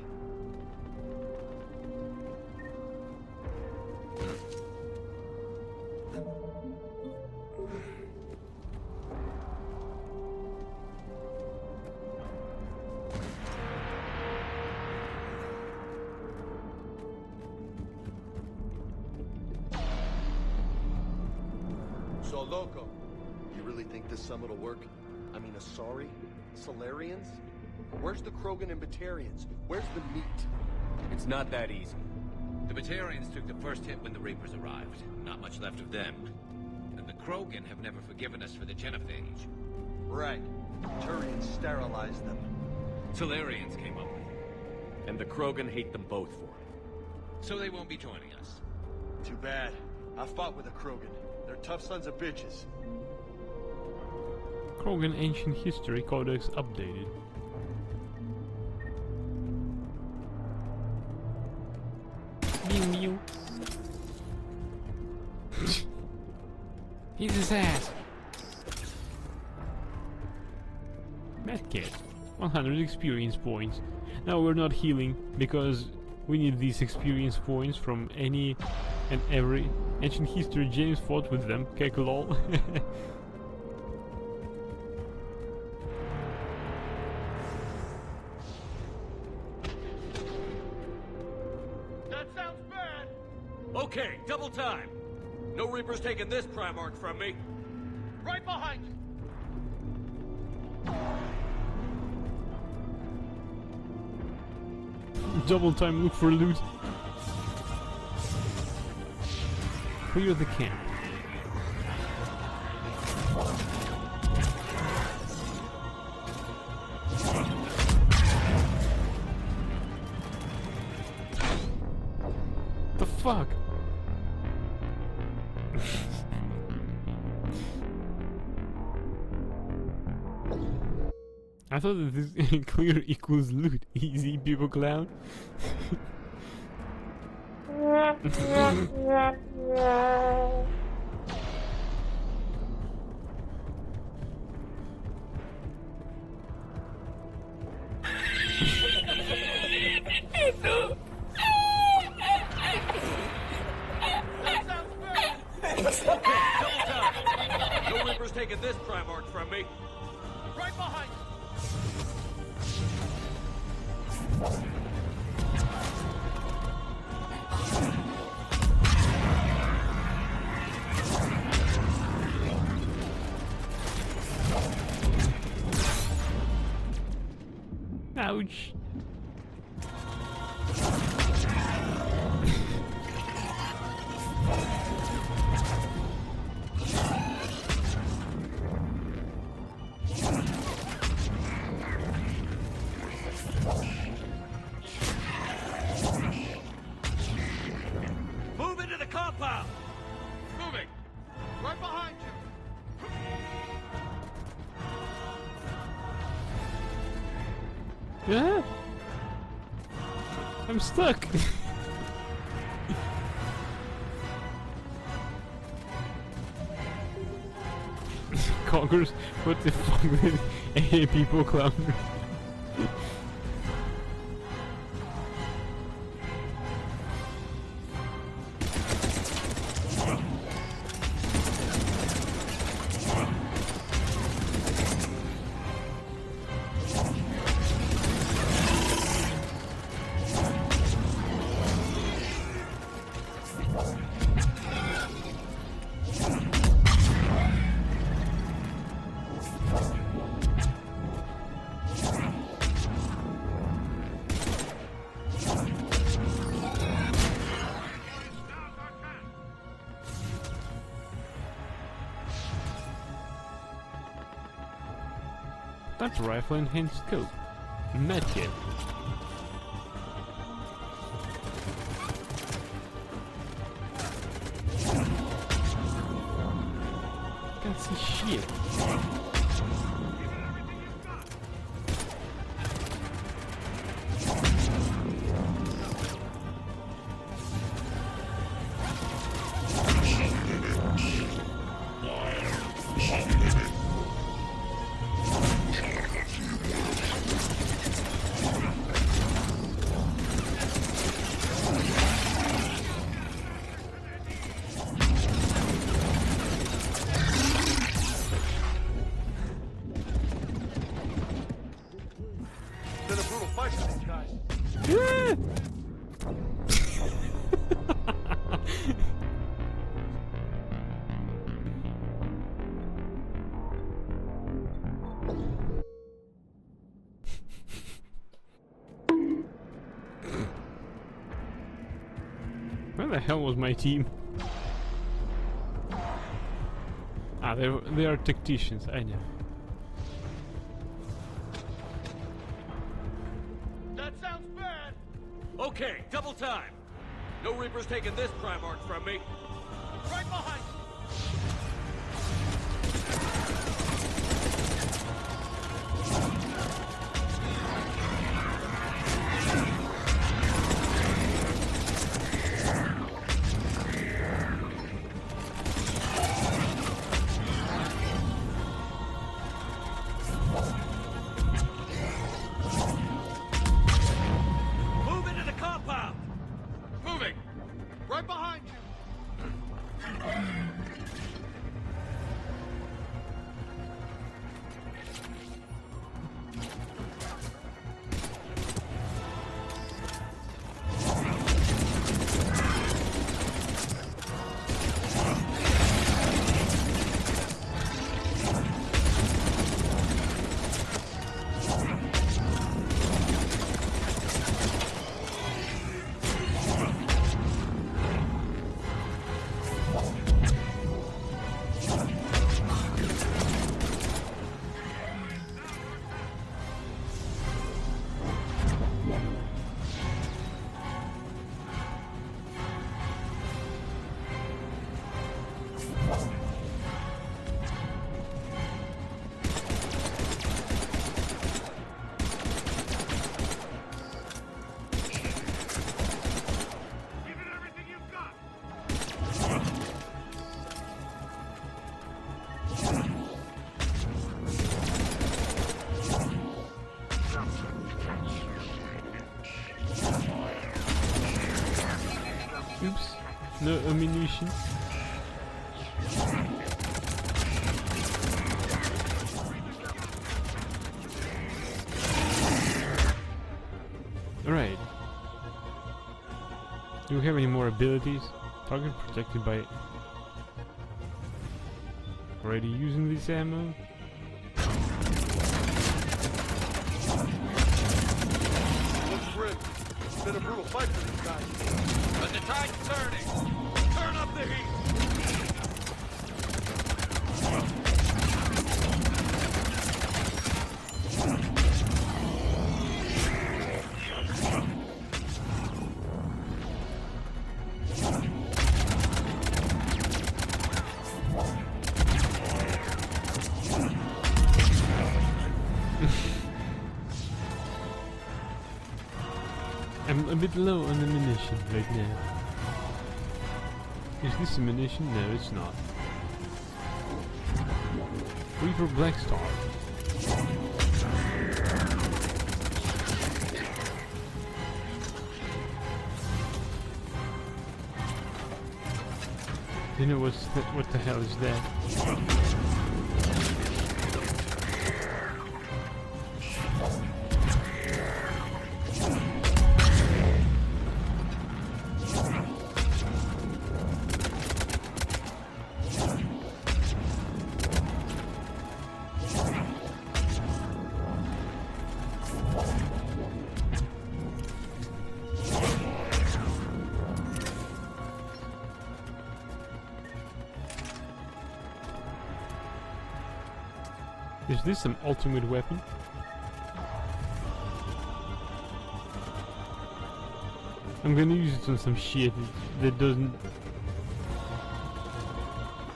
So, Loco, you really think this summit will work? I mean, Asari? Solarians? Where's the Krogan and Batarians? Where's the meat? It's not that easy. The Batarians took the first hit when the Reapers arrived. Not much left of them. And the Krogan have never forgiven us for the genophage. Right. Turians sterilized them. Solarians came up with it. And the Krogan hate them both for it. So they won't be joining us. Too bad. I fought with a Krogan. They're tough sons of bitches. Krogan Ancient History Codex updated. Mew mew. He's his ass. Medkit. 100 experience points. Now we're not healing because we need these experience points from any and every ancient history James fought with them. Kek lol. That sounds bad! Okay, double time! No Reapers taking this Primarch from me! Right behind you! Double time look for loot. Clear the camp. The fuck? I thought that this clear equals loot. Easy, people clown. No Reapers taking this Primarch from me! Right behind you! Ouch. Move into the compound! Moving! Right behind you! Yeah? I'm stuck. Conquers? What the fuck with AA people clown? That's rifle enhanced scope. Medkit. shit. Been a brutal fight for these guys. Where the hell was my team? Ah, they are tacticians, I know. That sounds bad. Okay, double time. No Reaper's taking this Primarch from me. Right behind you. Move into the compound. Moving. Right behind you. Give it everything you've got. Oops. No ammunition. Alright. Do we have any more abilities? Target protected by... Already using this ammo? Looks grim. It's been a brutal fight for these guys. But the tide's turning. Turn up the heat. I'm a bit low on ammunition right now. Is this ammunition? No, it's not. Reaper Blackstar. You know what the hell is that? Is this some ultimate weapon? I'm gonna use it on some shit that doesn't...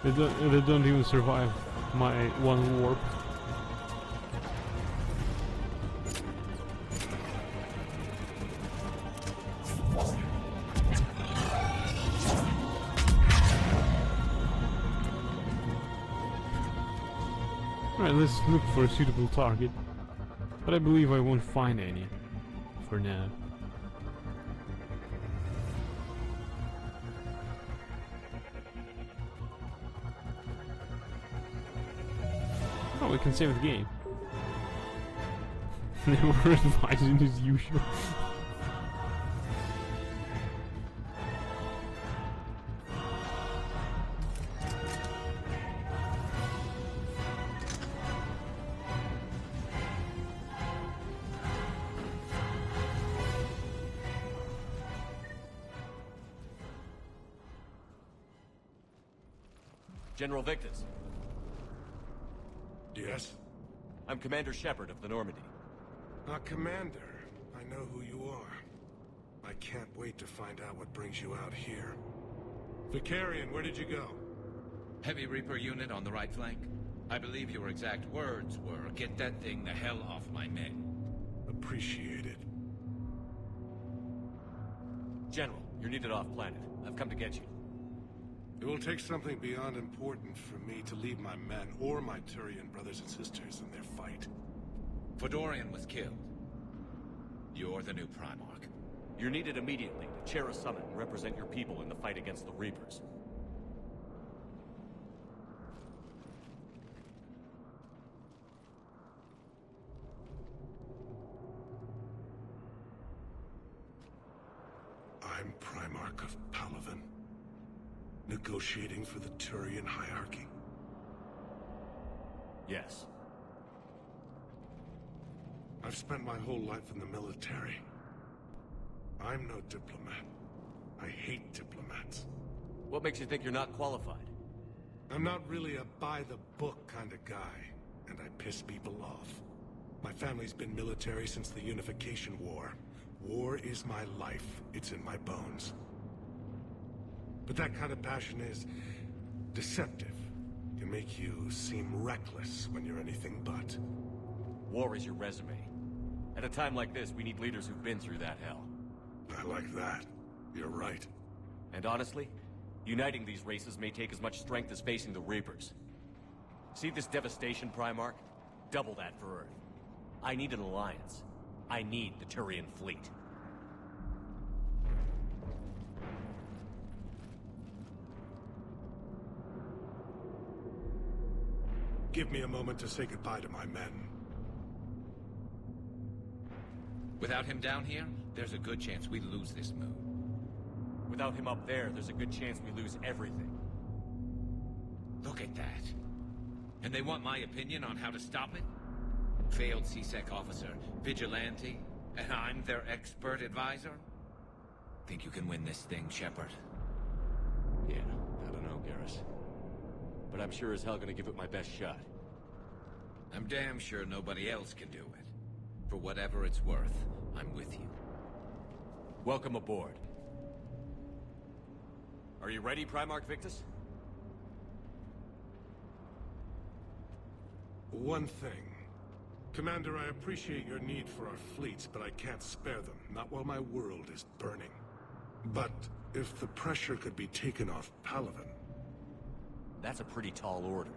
That don't even survive my one warp. Alright, let's look for a suitable target. But I believe I won't find any for now. Oh, we can save the game. Never advising as usual. General Victus. Yes? I'm Commander Shepard of the Normandy. Commander, I know who you are. I can't wait to find out what brings you out here. Vicarian, where did you go? Heavy Reaper unit on the right flank. I believe your exact words were, "Get that thing the hell off my men." Appreciate it. General, you're needed off-planet. I've come to get you. It will take something beyond important for me to leave my men or my Turian brothers and sisters in their fight. Fedorian was killed. You're the new Primarch. You're needed immediately to chair a summit and represent your people in the fight against the Reapers. I'm Primarch of Palaven. Negotiating for the Turian hierarchy? Yes. I've spent my whole life in the military. I'm no diplomat. I hate diplomats. What makes you think you're not qualified? I'm not really a by-the-book kind of guy, and I piss people off. My family's been military since the Unification War. War is my life. It's in my bones. But that kind of passion is deceptive. Can make you seem reckless when you're anything but. War is your resume. At a time like this, we need leaders who've been through that hell. I like that. You're right. And honestly, uniting these races may take as much strength as facing the Reapers. See this devastation, Primarch? Double that for Earth. I need an alliance. I need the Turian fleet. Give me a moment to say goodbye to my men. Without him down here, there's a good chance we lose this move. Without him up there, there's a good chance we lose everything. Look at that. And they want my opinion on how to stop it? Failed C-Sec officer, vigilante, and I'm their expert advisor? Think you can win this thing, Shepard? Yeah, I don't know, Garrus. But I'm sure as hell gonna give it my best shot. I'm damn sure nobody else can do it. For whatever it's worth, I'm with you. Welcome aboard. Are you ready, Primarch Victus? One thing. Commander, I appreciate your need for our fleets, but I can't spare them. Not while my world is burning. But if the pressure could be taken off Palaven... That's a pretty tall order.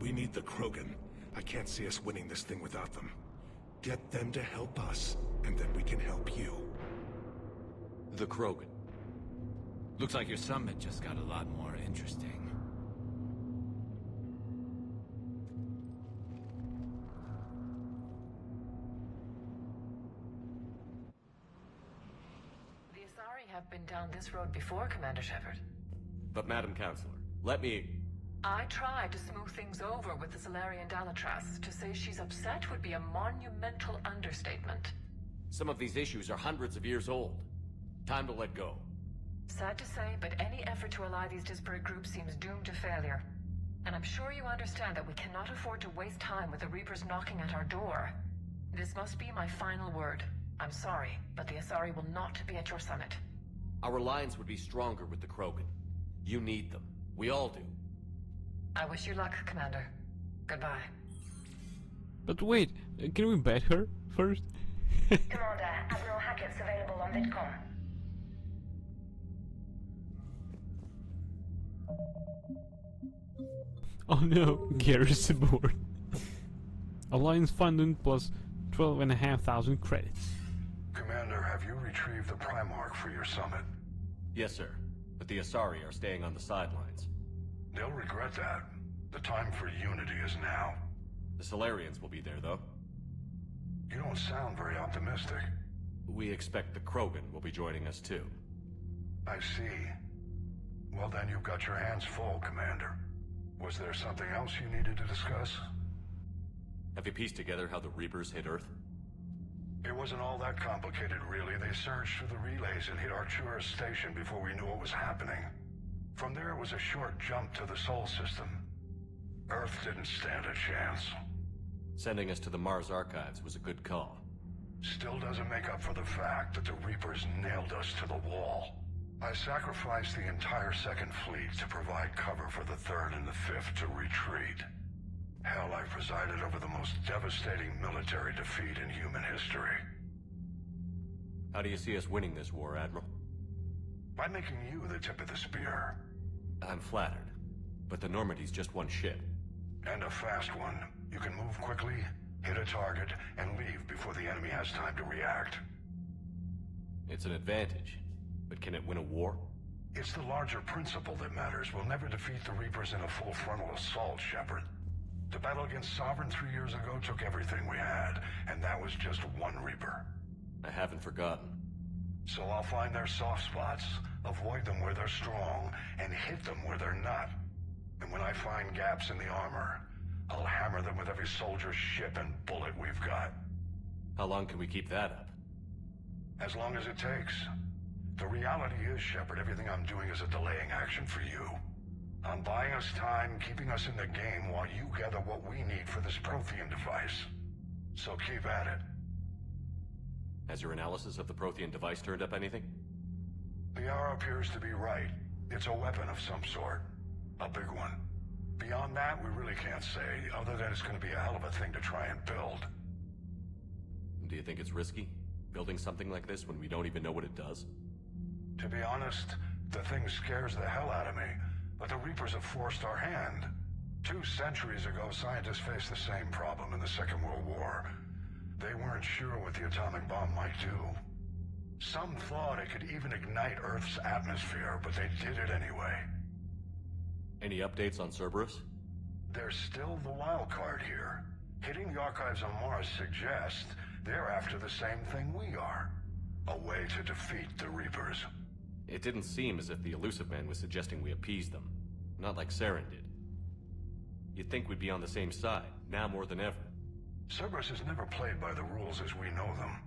We need the Krogan. I can't see us winning this thing without them. Get them to help us, and then we can help you. The Krogan. Looks like your summit just got a lot more interesting. The Asari have been down this road before, Commander Shepard. But Madam Counselor, let me... I tried to smooth things over with the Salarian Dalatras. To say she's upset would be a monumental understatement. Some of these issues are hundreds of years old. Time to let go. Sad to say, but any effort to ally these disparate groups seems doomed to failure. And I'm sure you understand that we cannot afford to waste time with the Reapers knocking at our door. This must be my final word. I'm sorry, but the Asari will not be at your summit. Our alliance would be stronger with the Krogan. You need them. We all do. I wish you luck, Commander. Goodbye. But wait, can we bet her first? Commander, Admiral Hackett's available on VidCom. Oh no, Garrus aboard. Alliance funding plus 12,500 credits. Commander, have you retrieved the Primarch for your summit? Yes, sir. But the Asari are staying on the sidelines. They'll regret that. The time for unity is now. The Solarians will be there, though. You don't sound very optimistic. We expect the Krogan will be joining us, too. I see. Well, then you've got your hands full, Commander. Was there something else you needed to discuss? Have you pieced together how the Reapers hit Earth? It wasn't all that complicated, really. They surged through the relays and hit Arcturus Station before we knew what was happening. From there, it was a short jump to the Sol system. Earth didn't stand a chance. Sending us to the Mars Archives was a good call. Still doesn't make up for the fact that the Reapers nailed us to the wall. I sacrificed the entire Second Fleet to provide cover for the Third and the Fifth to retreat. Hell, I presided over the most devastating military defeat in human history. How do you see us winning this war, Admiral? By making you the tip of the spear. I'm flattered, but the Normandy's just one ship. And a fast one. You can move quickly, hit a target, and leave before the enemy has time to react. It's an advantage, but can it win a war? It's the larger principle that matters. We'll never defeat the Reapers in a full frontal assault, Shepard. The battle against Sovereign 3 years ago took everything we had, and that was just one Reaper. I haven't forgotten. So I'll find their soft spots, avoid them where they're strong, and hit them where they're not. And when I find gaps in the armor, I'll hammer them with every soldier, ship, and bullet we've got. How long can we keep that up? As long as it takes. The reality is, Shepard, everything I'm doing is a delaying action for you. I'm buying us time, keeping us in the game while you gather what we need for this Prothean device. So keep at it. Has your analysis of the Prothean device turned up anything? The hour appears to be right. It's a weapon of some sort. A big one. Beyond that, we really can't say, other than it's going to be a hell of a thing to try and build. Do you think it's risky, building something like this when we don't even know what it does? To be honest, the thing scares the hell out of me, but the Reapers have forced our hand. 2 centuries ago, scientists faced the same problem in the Second World War. They weren't sure what the atomic bomb might do. Some thought it could even ignite Earth's atmosphere, but they did it anyway. Any updates on Cerberus? They're still the wild card here. Hitting the archives on Mars suggests they're after the same thing we are. A way to defeat the Reapers. It didn't seem as if the Illusive Man was suggesting we appease them. Not like Saren did. You'd think we'd be on the same side, now more than ever. Cerberus has never played by the rules as we know them.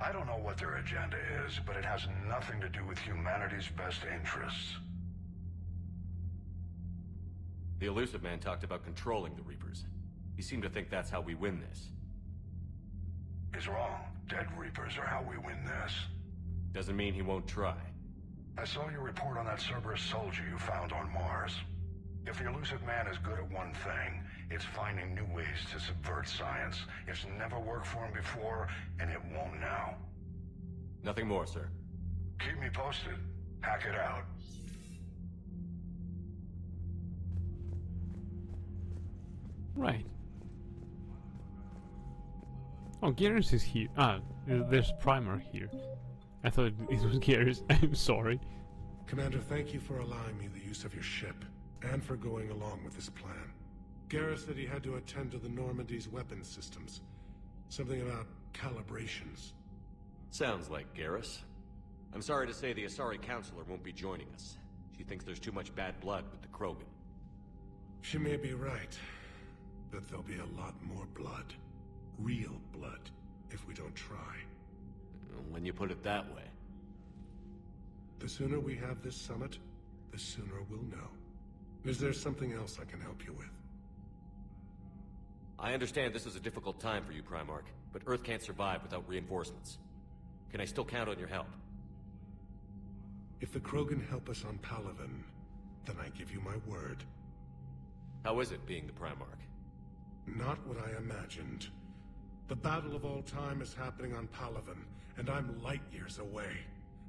I don't know what their agenda is, but it has nothing to do with humanity's best interests. The Illusive Man talked about controlling the Reapers. He seemed to think that's how we win this. He's wrong. Dead Reapers are how we win this. Doesn't mean he won't try. I saw your report on that Cerberus soldier you found on Mars. If the Illusive Man is good at one thing, it's finding new ways to subvert science. It's never worked for him before, and it won't now. Nothing more, sir. Keep me posted. Hack it out. Right. Oh, Garrus is here. Ah, there's Primarch here. I thought it was Garrus. I'm sorry. Commander, thank you for allowing me the use of your ship, and for going along with this plan. Garrus said he had to attend to the Normandy's weapons systems. Something about calibrations. Sounds like Garrus. I'm sorry to say the Asari Counselor won't be joining us. She thinks there's too much bad blood with the Krogan. She may be right, but there'll be a lot more blood. Real blood, if we don't try. When you put it that way. The sooner we have this summit, the sooner we'll know. Is there something else I can help you with? I understand this is a difficult time for you, Primarch, but Earth can't survive without reinforcements. Can I still count on your help? If the Krogan help us on Palaven, then I give you my word. How is it being the Primarch? Not what I imagined. The battle of all time is happening on Palaven, and I'm light years away,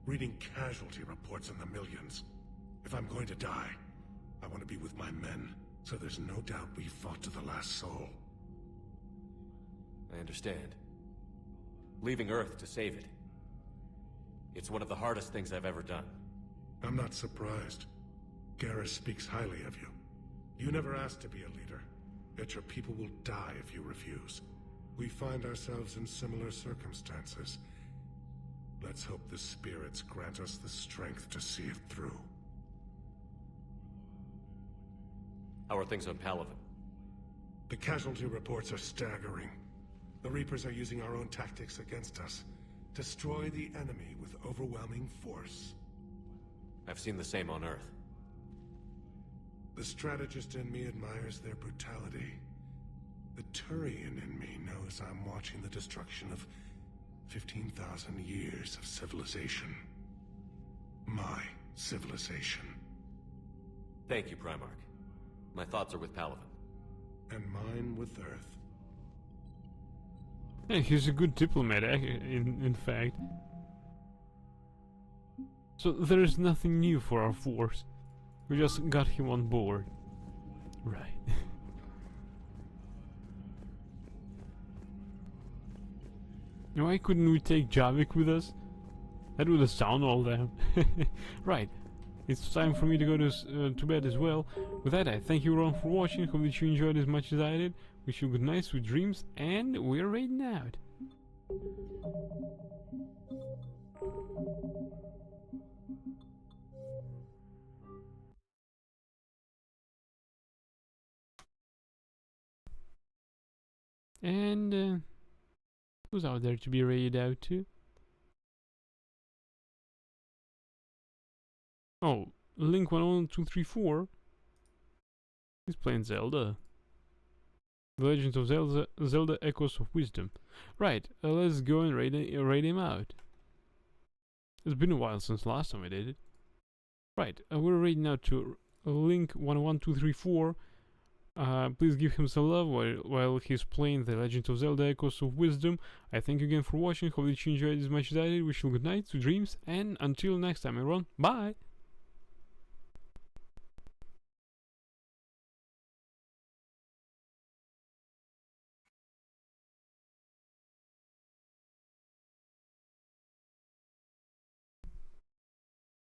reading casualty reports in the millions. If I'm going to die, I want to be with my men, so there's no doubt we fought to the last soul. I understand. Leaving Earth to save it. It's one of the hardest things I've ever done. I'm not surprised. Garrus speaks highly of you. You never asked to be a leader, yet your people will die if you refuse. We find ourselves in similar circumstances. Let's hope the spirits grant us the strength to see it through. How are things on Palaven? The casualty reports are staggering. The Reapers are using our own tactics against us. Destroy the enemy with overwhelming force. I've seen the same on Earth. The strategist in me admires their brutality. The Turian in me knows I'm watching the destruction of 15,000 years of civilization. My civilization. Thank you, Primarch. My thoughts are with Palaven. And mine with Earth. Yeah, he's a good diplomat, in fact. So there is nothing new for our force. We just got him on board. Right. Why couldn't we take Javik with us? That would have sound all that. Right. It's time for me to go to bed as well. With that, I thank you everyone for watching. Hope that you enjoyed as much as I did. Wish you good night, sweet dreams, and we're raiding out. And who's out there to be raided out to? Oh, Link 11234. He's playing Zelda. The Legend of Zelda Echoes of Wisdom. Right, let's go and raid him out. It's been a while since last time I did it. Right, we're raiding out to Link 11234. Please give him some love while he's playing The Legend of Zelda Echoes of Wisdom. I thank you again for watching. Hope that you enjoyed as much as I did. Wish you good night, sweet dreams, and until next time everyone, bye!